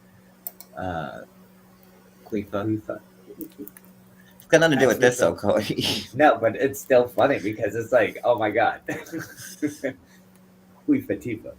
Queefa." Queefa. It's got nothing to do with this, though, Cody. No, but it's still funny because it's like, oh my god, Queefa Tifa.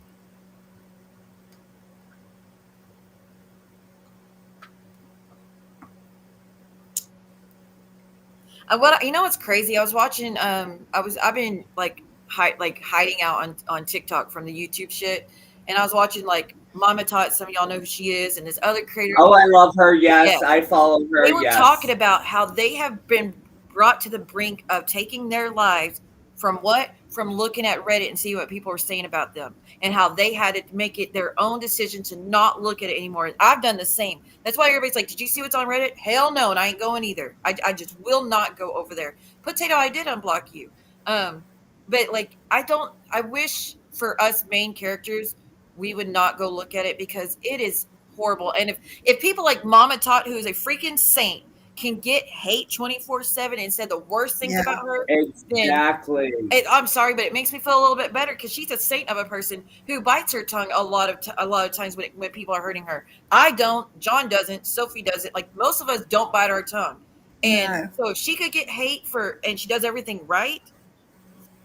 What you know? What's crazy? I was watching. I've been like hiding out on TikTok from the YouTube shit, and I was watching like Mama Tot. Some of y'all know who she is, and this other creator. Oh, I love her. Yes, Yeah. I follow her. They were Yes. talking about how they have been brought to the brink of taking their lives from what? From looking at Reddit and see what people are saying about them, and how they had to make it their own decision to not look at it anymore. I've done the same. That's why everybody's like, "Did you see what's on Reddit?" Hell no, and I ain't going either. I just will not go over there. Potato, I did unblock you. But like, I wish for us main characters, we would not go look at it because it is horrible. And if people like Mama Tot, who is a freaking saint, can get hate 24/7 and said the worst things Yeah. about her, Exactly. I'm sorry, but it makes me feel a little bit better because she's a saint of a person who bites her tongue a lot of times when people are hurting her. I don't. John doesn't. Sophie doesn't. Like most of us don't bite our tongue. And so if she could get hate and she does everything right,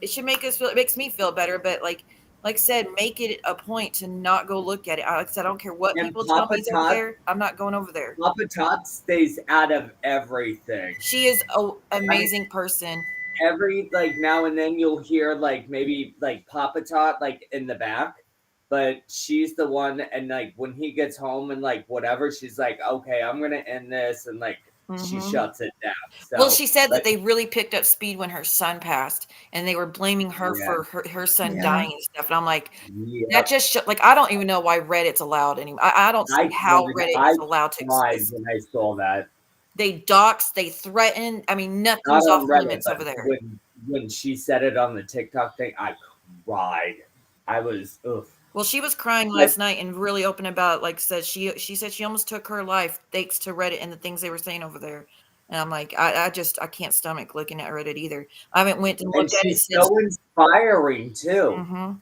it should make us feel. It makes me feel better. But like I said, make it a point to not go look at it. Like I said, I don't care what And people tell Papa me over Tot- there. I'm not going over there. Papa Tot stays out of everything. She is an amazing person. Every like now and then you'll hear like maybe like Papa Tot like in the back, but she's the one, and like when he gets home and like whatever, she's like, okay, I'm gonna end this, and like she shuts it down. So, Well, she said that they really picked up speed when her son passed, and they were blaming her for her son dying and stuff. And I'm like, that just like I don't even know why Reddit's allowed anymore. I don't see how Reddit is allowed to exist. When I saw that, they dox, they threaten. I mean, nothing's not off on Reddit, limits but over there. when she said it on the TikTok thing, I cried. I was ugh. Well, she was crying last night and really open about like said she said she almost took her life thanks to Reddit and the things they were saying over there. And I'm like, I can't stomach looking at Reddit either. I haven't went and looked at it She's since. so inspiring too. Mm-hmm.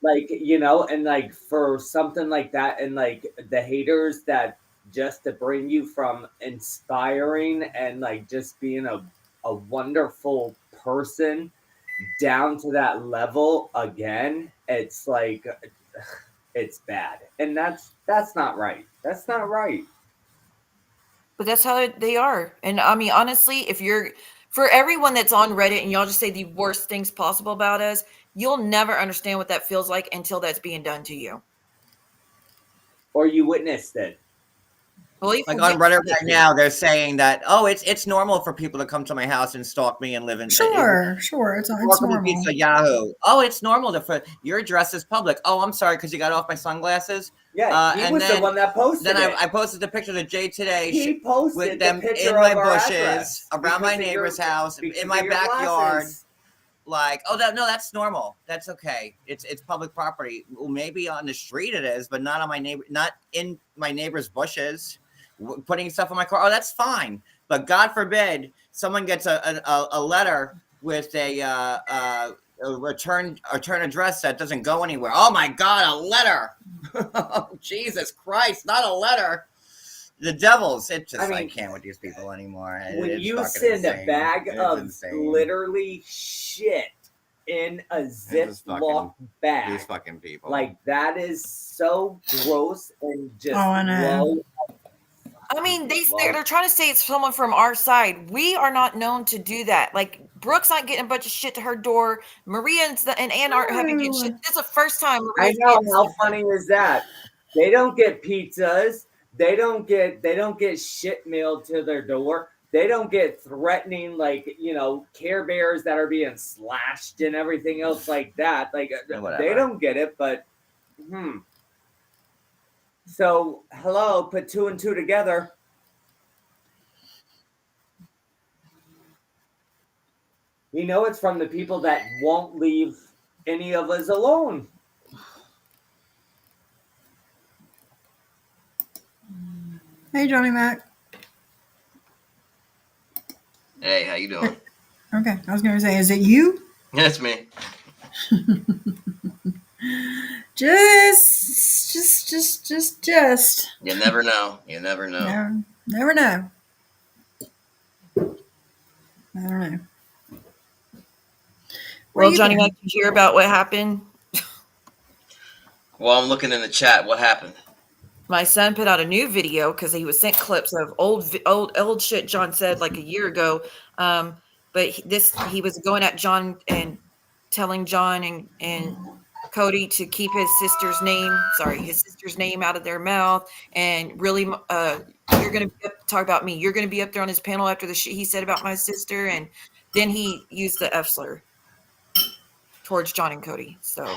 Like, you know, and like for something like that, and like the haters that just to bring you from inspiring and like just being a wonderful person down to that level again, it's like it's bad. And that's not right. That's not right. But that's how they are. And I mean, honestly, if you're for everyone that's on Reddit and y'all just say the worst things possible about us, you'll never understand what that feels like until that's being done to you. Or you witnessed it. Well, like on Reddit right now, they're saying that it's normal for people to come to my house and stalk me and live in. Sure, it's normal. Pizza Yahoo. Oh, it's normal to your address is public. Oh, I'm sorry because you got off my sunglasses. Yeah, he was the one that posted. Then I posted the picture to Jay today. He posted with them picture in my of our bushes address around my neighbor's house in my backyard. Like, that's normal. That's okay. It's public property. Well, maybe on the street it is, but not on not in my neighbor's bushes. Putting stuff on my car. Oh, that's fine. But God forbid someone gets a letter with a return address that doesn't go anywhere. Oh my God, a letter! Oh, Jesus Christ, not a letter. The devils. It just I can't with these people anymore. When you send a bag of literally shit in a Ziploc bag, these fucking people, like that is so gross and just low. I mean, they're trying to say it's someone from our side. We are not known to do that. Like Brooke's not getting a bunch of shit to her door. Maria and Ann aren't having to get shit. This is the first time. I know. How funny is that? They don't get pizzas. They don't get shit mailed to their door. They don't get threatening, like, you know, Care Bears that are being slashed and everything else like that. Like they don't get it, but So, hello, put 2 and 2 together. You know it's from the people that won't leave any of us alone. Hey, Johnny Mac. Hey, how you doing? Okay, I was going to say, is it you? Yeah, it's me. Just. You never know. You never know. Never know. I don't know. Where Well, you Johnny been? Mac, did you hear about what happened? Well, I'm looking in the chat. What happened? My son put out a new video because he was sent clips of old shit John said like a year ago. But he was going at John and telling John and Cody to keep his sister's name out of their mouth. And really, you're going to talk about me. You're going to be up there on his panel after the shit he said about my sister. And then he used the F slur towards John and Cody. So,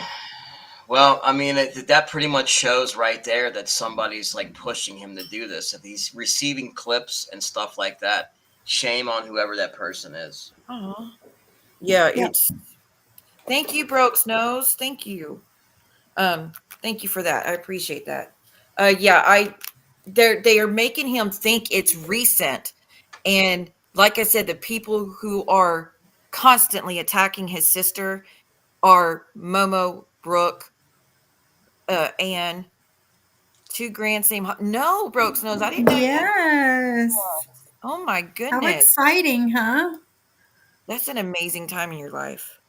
Well, I mean, that pretty much shows right there that somebody's like pushing him to do this. If he's receiving clips and stuff like that, shame on whoever that person is. yeah, Yep. it's. Thank you, Brooks Nose. Thank you. Thank you for that. I appreciate that. They are making him think it's recent. And like I said, the people who are constantly attacking his sister are Momo, Brooke, Anne, two grand same. No, Brooks knows. I didn't know you had. Yes. Oh my How goodness. exciting, huh? That's an amazing time in your life.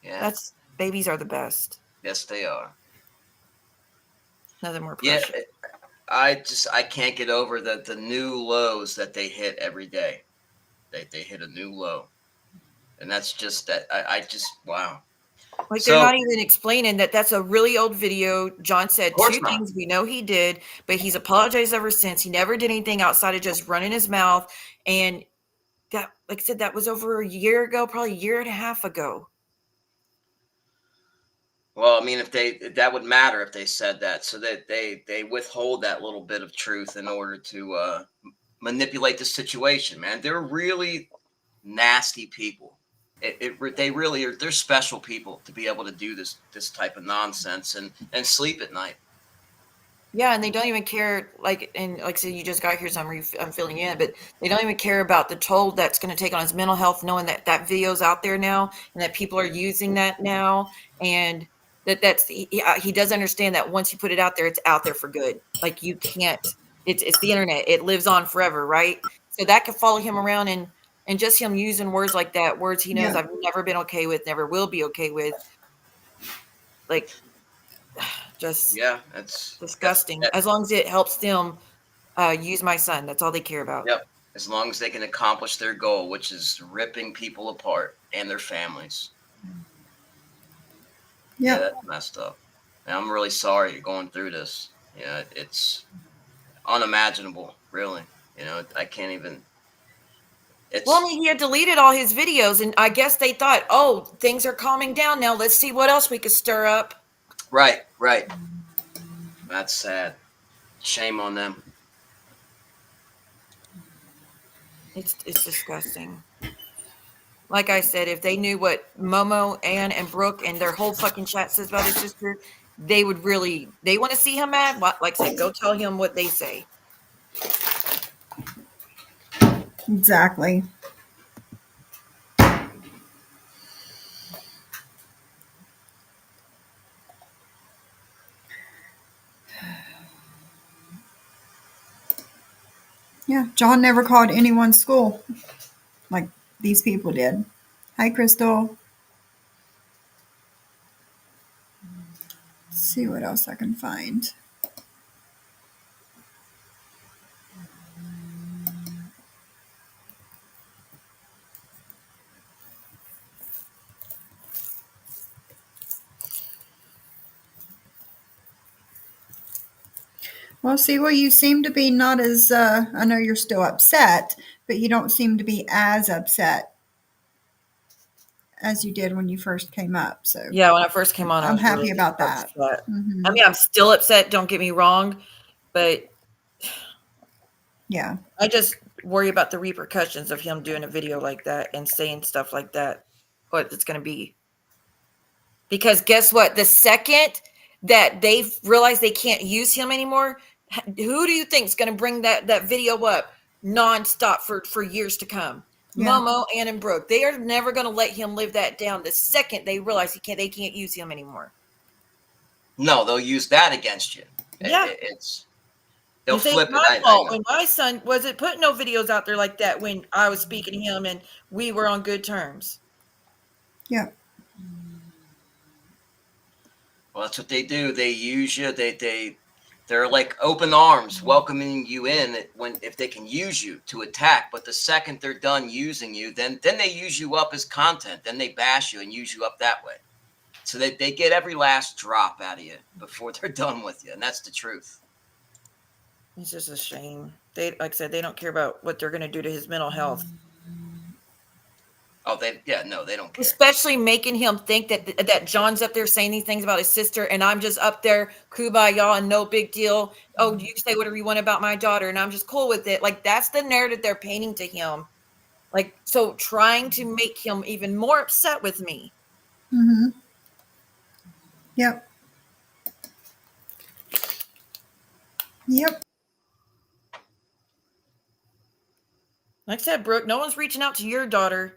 Yeah. Babies are the best. Yes, they are. Nothing more Yeah. precious. I can't get over the new lows that they hit every day. They hit a new low, and that's just that. I just wow. Like they're So not even explaining that that's a really old video. John said of course two not. things we know he did, but he's apologized ever since. He never did anything outside of just running his mouth. And that, like I said, that was over a year ago, probably a year and a half ago. Well, I mean, that would matter if they said that, so that they withhold that little bit of truth in order to manipulate the situation. Man, they're really nasty people. They really are. They're special people to be able to do this type of nonsense and sleep at night. Yeah, and they don't even care. And like I said, you just got here, so I'm filling you in, but they don't even care about the toll that's going to take on his mental health, knowing that that video's out there now and that people are using that now, and he does understand that once you put it out there, it's out there for good. Like you can't. It's the internet. It lives on forever, right? So that could follow him around, and just him using words like that, words he knows Yeah. I've never been okay with, never will be okay with, like just Yeah, that's disgusting. that. As long as it helps them use my son, that's all they care about. Yep. As long as they can accomplish their goal, which is ripping people apart and their families. Yeah, Yep. that's messed up. And I'm really sorry you're going through this. Yeah, it's unimaginable, really. I can't even. It's Well, I mean, he had deleted all his videos, and I guess they thought, oh, things are calming down now. Let's see what else we could stir up. right. That's sad. Shame on them. It's disgusting. Like I said, if they knew what Momo, Ann, and Brooke and their whole fucking chat says about his sister, they would really. They want to see him mad. Like I said, go tell him what they say. Exactly. Yeah, John never called anyone's school like these people did. Hi, Crystal. Let's see what else I can find. Well, see, you seem to be not as, I know you're still upset, but you don't seem to be as upset as you did when you first came up. So Yeah, when I first came on, I I'm was happy really about that. upset. Hmm. I mean, I'm still upset. Don't get me wrong, but Yeah. I just worry about the repercussions of him doing a video like that and saying stuff like that. What it's going to be. Because guess what? The second that they've realized they can't use him anymore, who do you think is going to bring that video up nonstop for years to come? Yeah. Momo, Ann, and Brooke. They are never going to let him live that down. The second they realize they can't use him anymore. No, they'll use that against you. Yeah. They'll You think flip my it. I fault know. when my son wasn't putting no videos out there like that when I was speaking to him and we were on good terms. Yeah. Well, that's what they do. They use you. They're like open arms, welcoming you in if they can use you to attack. But the second they're done using you, then they use you up as content. Then they bash you and use you up that way. So they get every last drop out of you before they're done with you, and that's the truth. It's just a shame. Like I said, they don't care about what they're going to do to his mental health. Oh, they don't care. Especially making him think that John's up there saying these things about his sister, and I'm just up there kumbaya and no big deal. Oh, you can say whatever you want about my daughter, and I'm just cool with it. Like that's the narrative they're painting to him. Like so, trying to make him even more upset with me. Mm-hmm. Yep. Yep. Like I said, Brooke, no one's reaching out to your daughter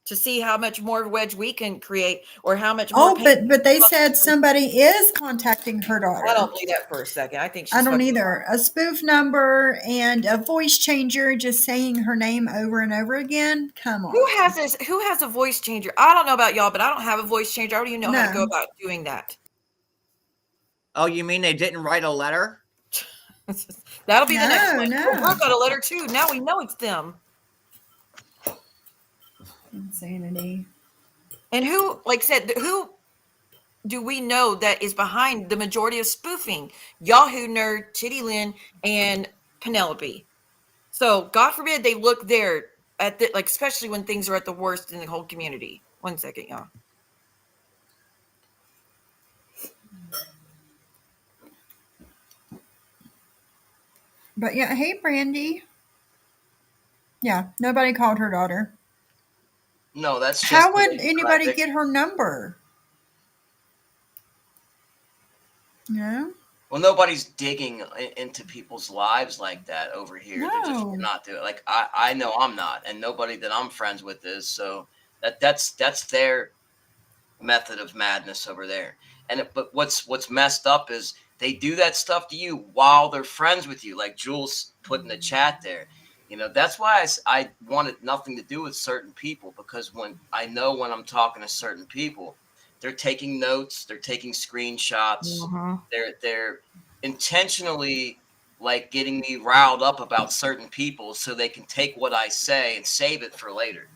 to see how much more wedge we can create or how much more. Oh, but they said somebody is contacting her daughter. I don't believe that for a second. I think she's I don't either. A spoof number and a voice changer just saying her name over and over again. Come on. Who has a voice changer? I don't know about y'all, but I don't have a voice changer. I don't even know how to go about doing that. Oh, you mean they didn't write a letter? That'll be the next one. No. Brooke got a letter too. Now we know it's them. Insanity. And who, like I said, who do we know that is behind the majority of spoofing? Yahoo Nerd, Titty Lynn, and Penelope. So God forbid they look there at the, like, especially when things are at the worst in the whole community. 1 second, y'all. But yeah, hey Brandy. Yeah, nobody called her daughter. No, that's just how would anybody get her number? No. Well, nobody's digging into people's lives like that over here. No. They're just not doing it. Like I know I'm not, and nobody that I'm friends with is. So that's their method of madness over there. But what's messed up is they do that stuff to you while they're friends with you, like Jules put in the chat there. You know, that's why I wanted nothing to do with certain people, because when I'm talking to certain people, they're taking notes, they're taking screenshots, they're intentionally like getting me riled up about certain people so they can take what I say and save it for later,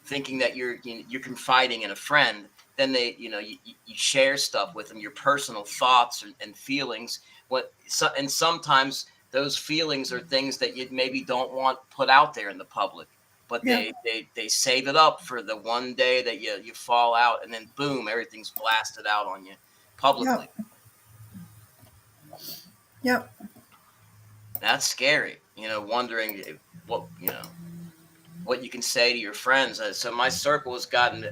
thinking that you're confiding in a friend. Then they, you share stuff with them, your personal thoughts and feelings. And sometimes those feelings are things that you maybe don't want put out there in the public, but they save it up for the one day that you fall out, and then boom, everything's blasted out on you publicly. Yep. That's scary. Wondering what you can say to your friends. So my circle has gotten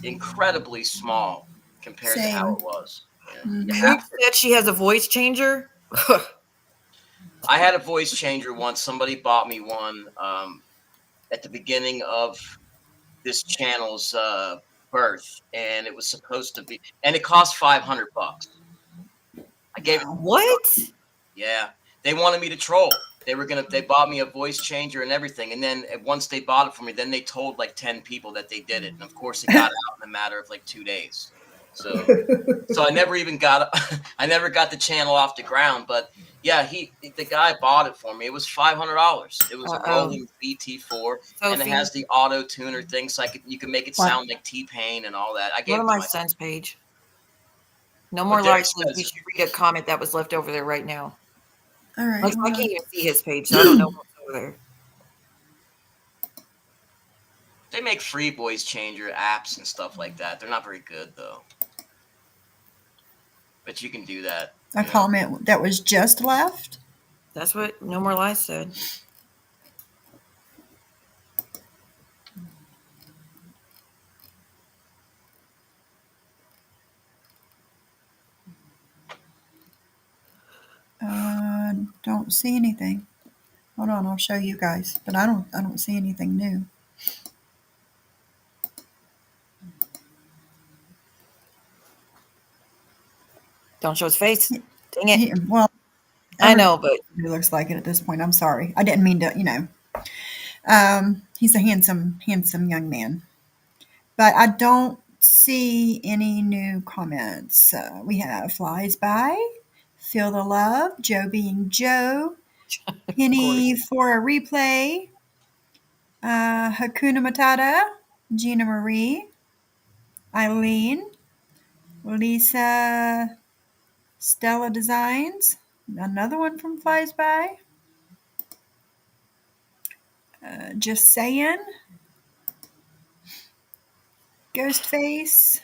incredibly small compared to how it was. Who said she has a voice changer? I had a voice changer once. Somebody bought me one at the beginning of this channel's birth, and it was supposed to be, and it cost $500. I gave it. What? Yeah, they wanted me to troll. They bought me a voice changer and everything, and then once they bought it for me, then they told like 10 people that they did it, and of course it got out in a matter of like 2 days. So I never got the channel off the ground. But yeah, the guy bought it for me. It was $500. It was a rolling BT4, and it has the auto tuner thing, so you can make it sound like T-Pain and all that. I gave Go to my son's page. No more likes. You should read a comment that was left over there right now. All right. I can't even see his page, so I don't know what's over there. They make free voice changer apps and stuff like that. They're not very good though. But you can do that. A comment that was just left? That's what No More Lies said. Don't see anything. Hold on, I'll show you guys. But I don't see anything new. Don't show his face. Dang it. Well, I everybody know, but looks like it at this point. I'm sorry. I didn't mean to. He's a handsome, handsome young man. But I don't see any new comments. We have Flies By, Feel the Love, Joe Being Joe, Penny for a Replay, Hakuna Matata, Gina Marie, Eileen, Lisa, Stella Designs, another one from Flies By, Just Saying, Ghostface,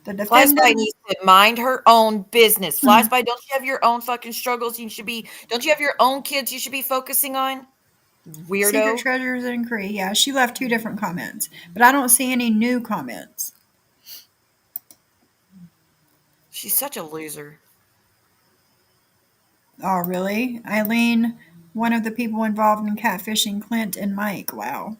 The Flies by Defendant. needs to mind her own business. Flies by, don't you have your own fucking struggles? Don't you have your own kids you should be focusing on? Secret Weirdo. Treasures in Cree. Yeah, she left 2 different comments, but I don't see any new comments. She's such a loser. Oh, really? Eileen, one of the people involved in catfishing Clint and Mike. Wow.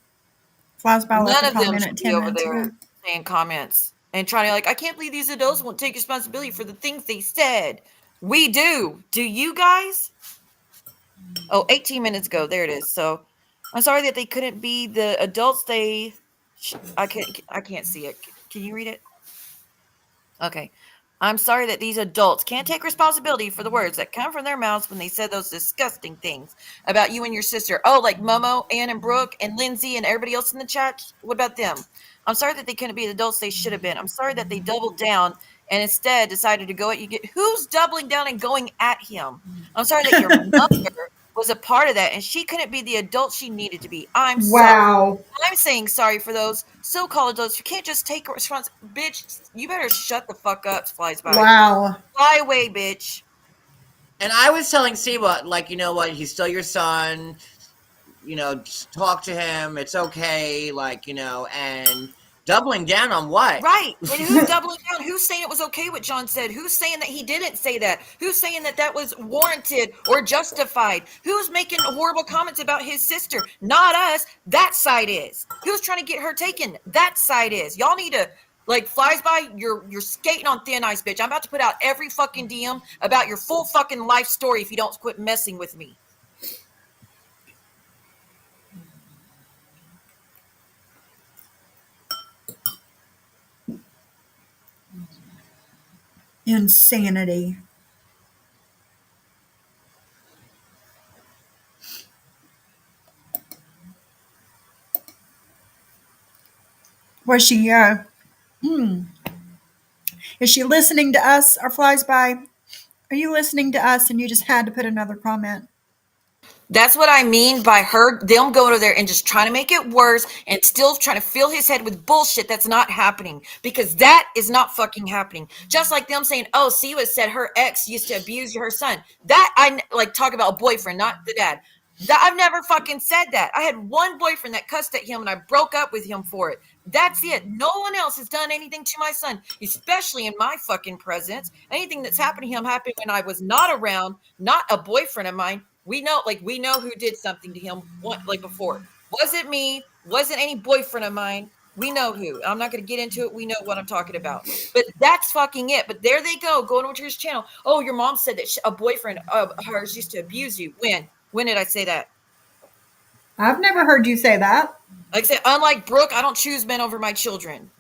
Flies by left None a of them comment should at be 10 over minutes ago. there saying comments and trying to I can't believe these adults won't take responsibility for the things they said. We do. Do you guys? Oh, 18 minutes ago. There it is. So I'm sorry that they couldn't be the adults I can't see it. Can you read it? Okay. I'm sorry that these adults can't take responsibility for the words that come from their mouths when they said those disgusting things about you and your sister. Oh, like Momo, Ann, and Brooke, and Lindsay, and everybody else in the chat. What about them? I'm sorry that they couldn't be the adults they should have been. I'm sorry that they doubled down and instead decided to go at you. Who's doubling down and going at him? I'm sorry that your mother was a part of that and she couldn't be the adult she needed to be. I'm sorry. Wow. I'm saying sorry for those so-called adults. You can't just take response, bitch. You better shut the fuck up. Flies by. Wow. Fly away, bitch. And I was telling Siwa, like, you know what, he's still your son. Just talk to him. It's okay. Like, and doubling down on what? Right. And who's doubling down? Who's saying it was okay what John said? Who's saying that he didn't say that? Who's saying that that was warranted or justified? Who's making horrible comments about his sister? Not us. That side is. Who's trying to get her taken? That side is. Y'all need to Flies by. You're skating on thin ice, bitch. I'm about to put out every fucking DM about your full fucking life story if you don't quit messing with me. Insanity. Was she, is she listening to us or Flies By? Are you listening to us and you just had to put another comment? That's what I mean by them going over there and just trying to make it worse and still trying to fill his head with bullshit that's not happening, because that is not fucking happening. Just like them saying, oh, Siwa said her ex used to abuse her son. That talk about a boyfriend, not the dad. I've never fucking said that. I had one boyfriend that cussed at him and I broke up with him for it. That's it. No one else has done anything to my son, especially in my fucking presence. Anything that's happened to him happened when I was not around, not a boyfriend of mine. We know who did something to him before. Wasn't me, wasn't any boyfriend of mine. We know who. I'm not going to get into it. We know what I'm talking about. But that's fucking it. But there they go, going over to his channel. Oh, your mom said that a boyfriend of hers used to abuse you. When? When did I say that? I've never heard you say that. Like I said, unlike Brooke, I don't choose men over my children.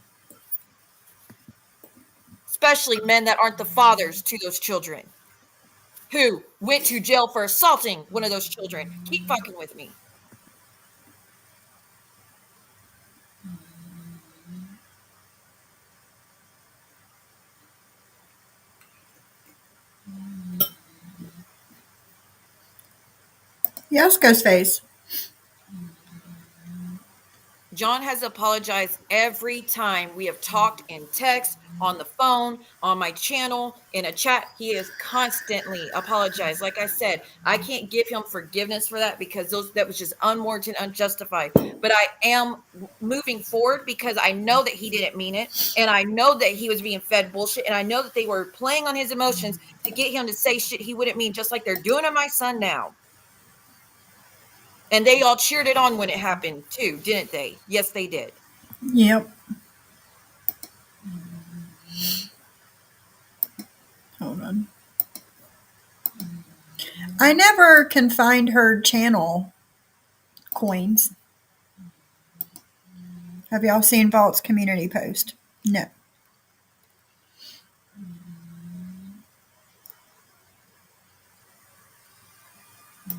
Especially men that aren't the fathers to those children, who went to jail for assaulting one of those children. Keep fucking with me. Yes, Ghostface. John has apologized every time we have talked in text, on the phone, on my channel, in a chat. He has constantly apologized. Like I said, I can't give him forgiveness for that because that was just unwarranted, unjustified. But I am moving forward because I know that he didn't mean it. And I know that he was being fed bullshit. And I know that they were playing on his emotions to get him to say shit he wouldn't mean, just like they're doing to my son now. And they all cheered it on when it happened too, didn't they? Yes, they did. Yep. Hold on. I never can find her channel coins. Have y'all seen Vault's community post? No.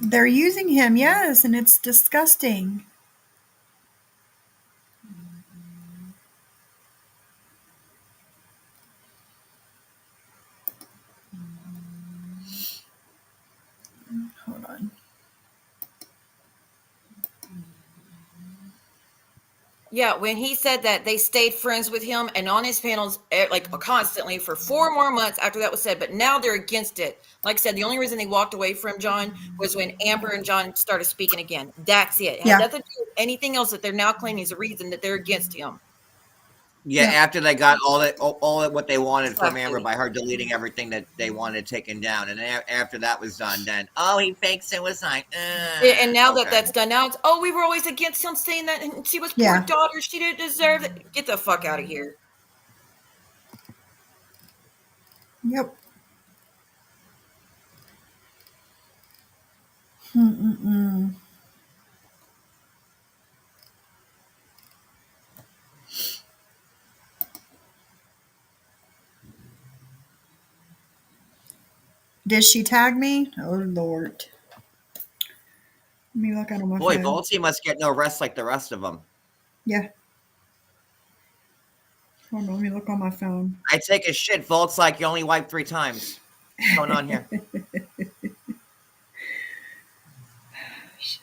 They're using him, yes, and it's disgusting. Hold on. Yeah, when he said that they stayed friends with him and on his panels like constantly for 4 more months after that was said, but now they're against it. Like I said, the only reason they walked away from John was when Amber and John started speaking again. That's it. It had Yeah. nothing to do with anything else that they're now claiming is a reason that they're against him. Yeah, Yeah. after they got all that what they wanted from Exactly. Amber by her deleting everything that they wanted taken down, and after that was done, then he faked suicide. And now that Okay. that's done, now it's we were always against him saying that, and she was poor Yeah. daughter, she didn't deserve it. Get the fuck out of here. Yep. Mm-mm-mm. Did she tag me? Oh, Lord. Let me look at on my Boy, phone. Volty must get no rest like the rest of them. Yeah. Hold on, let me look on my phone. I take a shit. Volt's like you only wipe 3 times. What's going on here? Shit.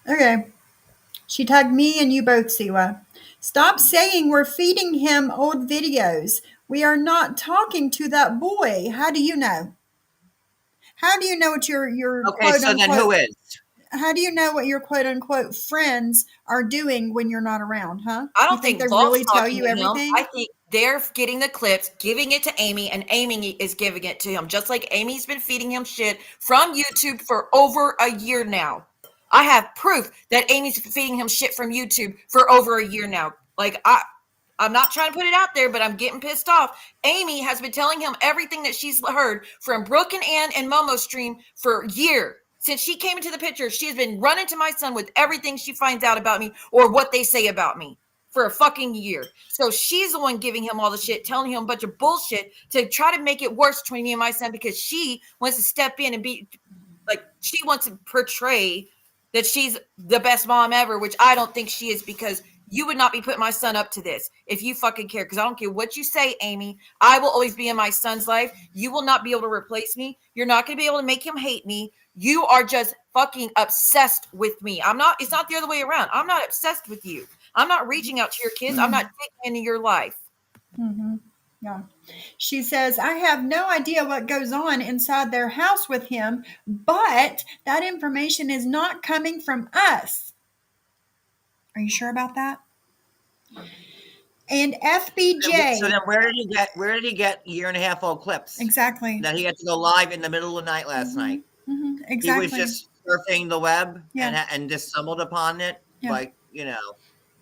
Okay. She tagged me and you both, Siwa. Stop saying we're feeding him old videos. We are not talking to that boy. How do you know? How do you know what your Okay, quote so then who unquote? is? How do you know what your quote unquote friends are doing when you're not around? Huh? I You don't think think they Vault's really tell talking you to him. everything? I think they're getting the clips, giving it to Amy, and Amy is giving it to him. Just like Amy's been feeding him shit from YouTube for over a year now. I have proof that Amy's feeding him shit from YouTube for over a year now. Like I'm not trying to put it out there, but I'm getting pissed off. Amy has been telling him everything that she's heard from Brooke and Ann and Momo's stream for a year. Since she came into the picture, she has been running to my son with everything she finds out about me or what they say about me for a fucking year. So she's the one giving him all the shit, telling him a bunch of bullshit to try to make it worse between me and my son because she wants to step in and be like, she wants to portray that she's the best mom ever, which I don't think she is because you would not be putting my son up to this if you fucking care. Because I don't care what you say, Amy. I will always be in my son's life. You will not be able to replace me. You're not going to be able to make him hate me. You are just fucking obsessed with me. I'm not, it's not the other way around. I'm not obsessed with you. I'm not reaching out to your kids. I'm not taking into your life. Mm-hmm. Yeah. She says, I have no idea what goes on inside their house with him, but that information is not coming from us. Are you sure about that? And FBJ. So then where did he get year and a half old clips? Exactly. That he had to go live in the middle of the night last night. Mm-hmm. He Exactly. was just surfing the web Yeah. and just stumbled upon it. Yeah. Like, you know.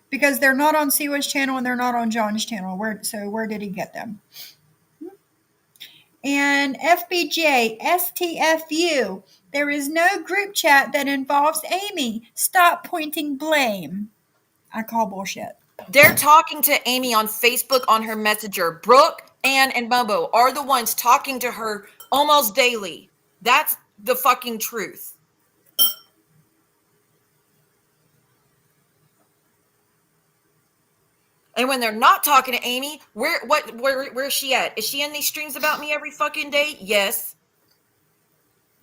Because they're not on Siwa's channel and they're not on John's channel. Where did he get them? And FBJ, STFU, there is no group chat that involves Amy. Stop pointing blame. I call bullshit. They're talking to Amy on Facebook on her messenger. Brooke, Ann, and Bumbo are the ones talking to her almost daily. That's the fucking truth. And when they're not talking to Amy, where is she at? Is she in these streams about me every fucking day? Yes.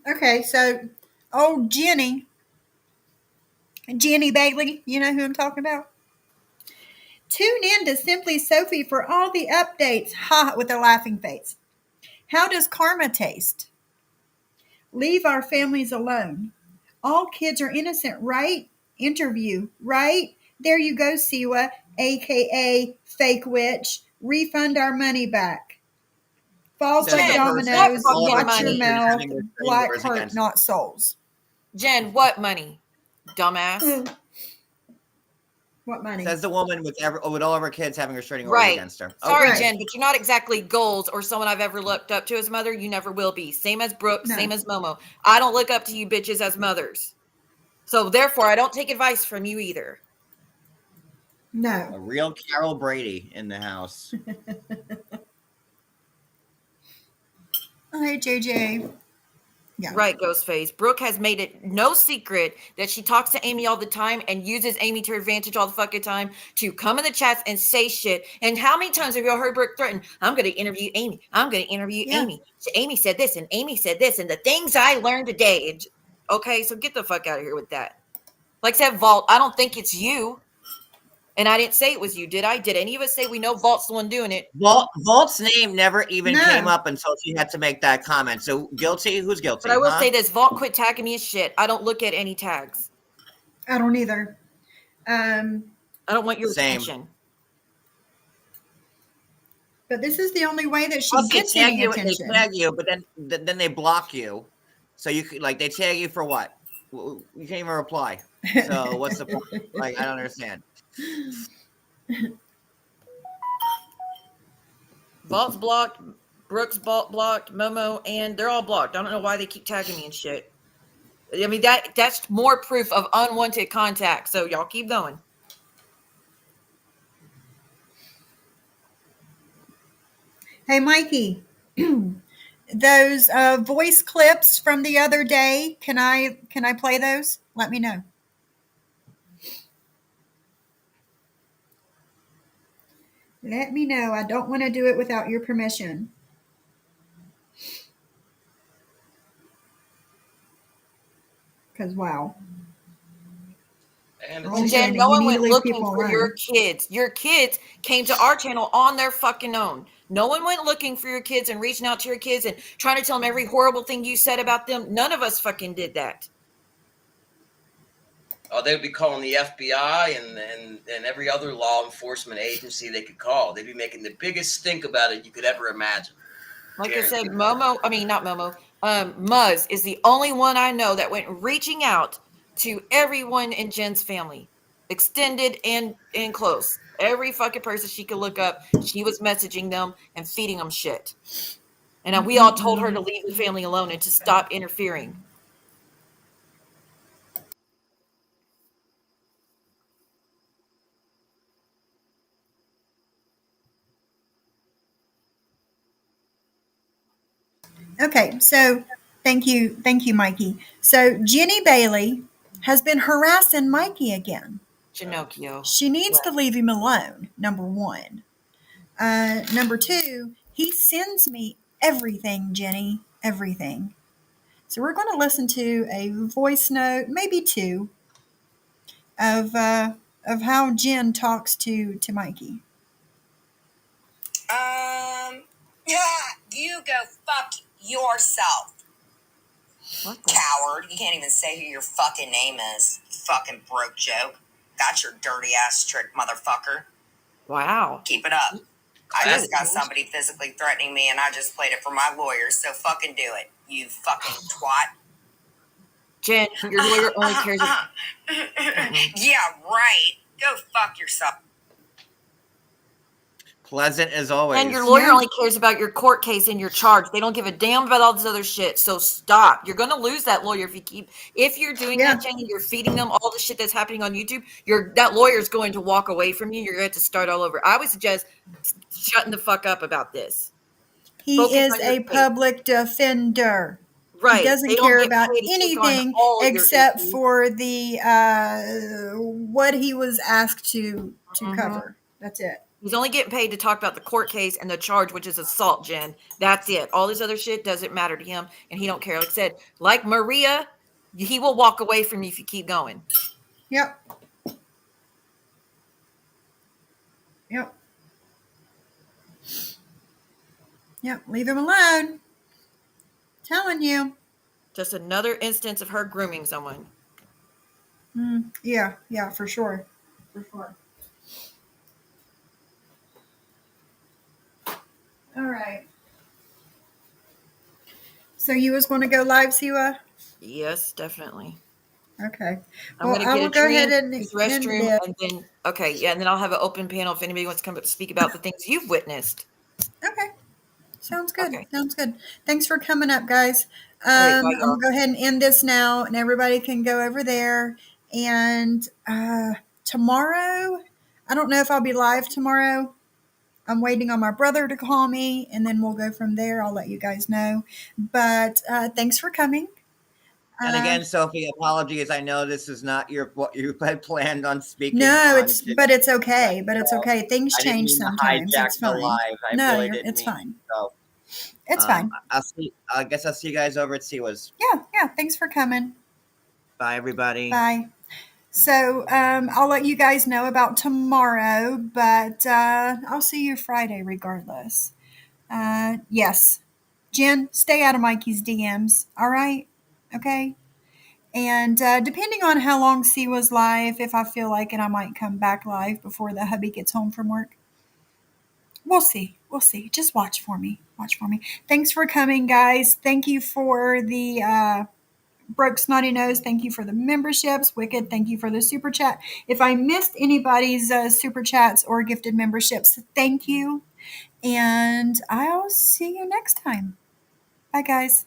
Okay, so old Jenny Bailey, you know who I'm talking about? Tune in to Simply Sophie for all the updates. Ha, with a laughing face. How does karma taste? Leave our families alone. All kids are innocent, right? Interview, right? There you go, Siwa, aka fake witch. Refund our money back. Falls Says like the Jen, person what dominoes. with all of her fucking Watch your money? children mouth. having restraining Black orders heart, against not souls. Jen, what money? Dumbass. What money? Says the woman with all of her kids having restraining orders Right. against her. Sorry, Right. Jen, but you're not exactly goals or someone I've ever looked up to as mother. You never will be. Same as Brooke, No. same as Momo. I don't look up to you bitches as mothers. So therefore, I don't take advice from you either. A No. real Carol Brady in the house. Oh, hey, JJ. Yeah. Right, Ghostface. Brooke has made it no secret that she talks to Amy all the time and uses Amy to her advantage all the fucking time to come in the chats and say shit. And how many times have y'all heard Brooke threaten, I'm going to interview Amy. I'm going to interview Yeah. Amy. So Amy said this and Amy said this and the things I learned today. Okay, so get the fuck out of here with that. Like I said, Vault, I don't think it's you. And I didn't say it was you, did I? Did any of us say we know Vault's the one doing it? Vault's name never even No. came up until she had to make that comment. So guilty? Who's guilty? But I will huh? say this, Vault quit tagging me as shit. I don't look at any tags. I don't either. I don't want your Same. attention. But this is the only way that she Plus, gets they tag any you, attention. They tag you, but then they block you. So you could, like, they tag you for what? You can't even reply. So what's the point? Like, I don't understand. Vault's blocked, Brooks blocked, Momo, and they're all blocked. I don't know why they keep tagging me and shit. I mean, that's more proof of unwanted contact. So y'all keep going. Hey, Mikey. Those voice clips from the other day, can I play those? Let me know. Let me know. I don't want to do it without your permission. Because, wow. And Oh, And it's, Jen, Jen, no you one need to went leave looking people for your alone. kids. Your kids came to our channel on their fucking own. No one went looking for your kids and reaching out to your kids and trying to tell them every horrible thing you said about them. None of us fucking did that. they would be calling the FBI and every other law enforcement agency they could call. They'd be making the biggest stink about it you could ever imagine. Like I said, Guaranteed. not Momo, Muzz is the only one I know that went reaching out to everyone in Jen's family, extended and close. Every fucking person she could look up, she was messaging them and feeding them shit. And we all told her to leave the family alone and to stop interfering. Okay, so thank you, Mikey. So Jenny Bailey has been harassing Mikey again. Pinocchio. She needs to leave him alone, number one. Number two, he sends me everything, Jenny, everything. So we're going to listen to a voice note, maybe two, of how Jen talks to Mikey. Yeah, you go fuck yourself. What the? Coward. You can't even say who your fucking name is. Fucking broke joke. Got your dirty ass trick, motherfucker. Wow. Keep it up. I just got Good. somebody physically threatening me and I just played it for my lawyers, so fucking do it. You fucking twat. Jen, your lawyer only cares about. Yeah, right. Go fuck yourself. Pleasant as always. And your lawyer Yeah. only cares about your court case and your charge. They don't give a damn about all this other shit. So stop. You're going to lose that lawyer if you're doing Yeah. that, Jenny, you're feeding them all the shit that's happening on YouTube. That lawyer's going to walk away from you. You're going to have to start all over. I would suggest shutting the fuck up about this. He Focus is on your a case. public defender. Right. He They doesn't don't care get about paid to take on anything all your except issues. for the what he was asked to Mhm. cover. That's it. He's only getting paid to talk about the court case and the charge, which is assault, Jen. That's it. All this other shit doesn't matter to him, and he don't care. Like I said, like Maria, he will walk away from you if you keep going. Yep. Yep. Yep. Leave him alone. Telling you. Just another instance of her grooming someone. Yeah. Yeah. For sure. For sure. All right. So you was going to go live, Siwa? Yes, definitely. Okay. I'm Well, going I to will get a go drink, ahead and use the end restroom, it. and then and then I'll have an open panel if anybody wants to come up to speak about the things you've witnessed. Okay. Sounds good. Okay. Sounds good. Thanks for coming up, guys. All right, bye, I'm y'all. going to go ahead and end this now, and everybody can go over there. And tomorrow, I don't know if I'll be live tomorrow. I'm waiting on my brother to call me, and then we'll go from there. I'll let you guys know. But thanks for coming. And again, Sophie, apologies. I know this is not what you had planned on speaking No, on it's today. but it's okay. But it's okay. Things I didn't change mean to sometimes. hijack It's the fine. live. I No, really didn't it's mean fine. so. It's fine. I guess I'll see you guys over at Siwa's. Yeah. Thanks for coming. Bye, everybody. Bye. So I'll let you guys know about tomorrow, but I'll see you Friday regardless. Yes. Jen, stay out of Mikey's DMs. All right? Okay? And depending on how long C was live, if I feel like it, I might come back live before the hubby gets home from work. We'll see. We'll see. Just watch for me. Watch for me. Thanks for coming, guys. Thank you for the Broke Snotty Nose, thank you for the memberships. Wicked, thank you for the super chat. If I missed anybody's super chats or gifted memberships, thank you. And I'll see you next time. Bye, guys.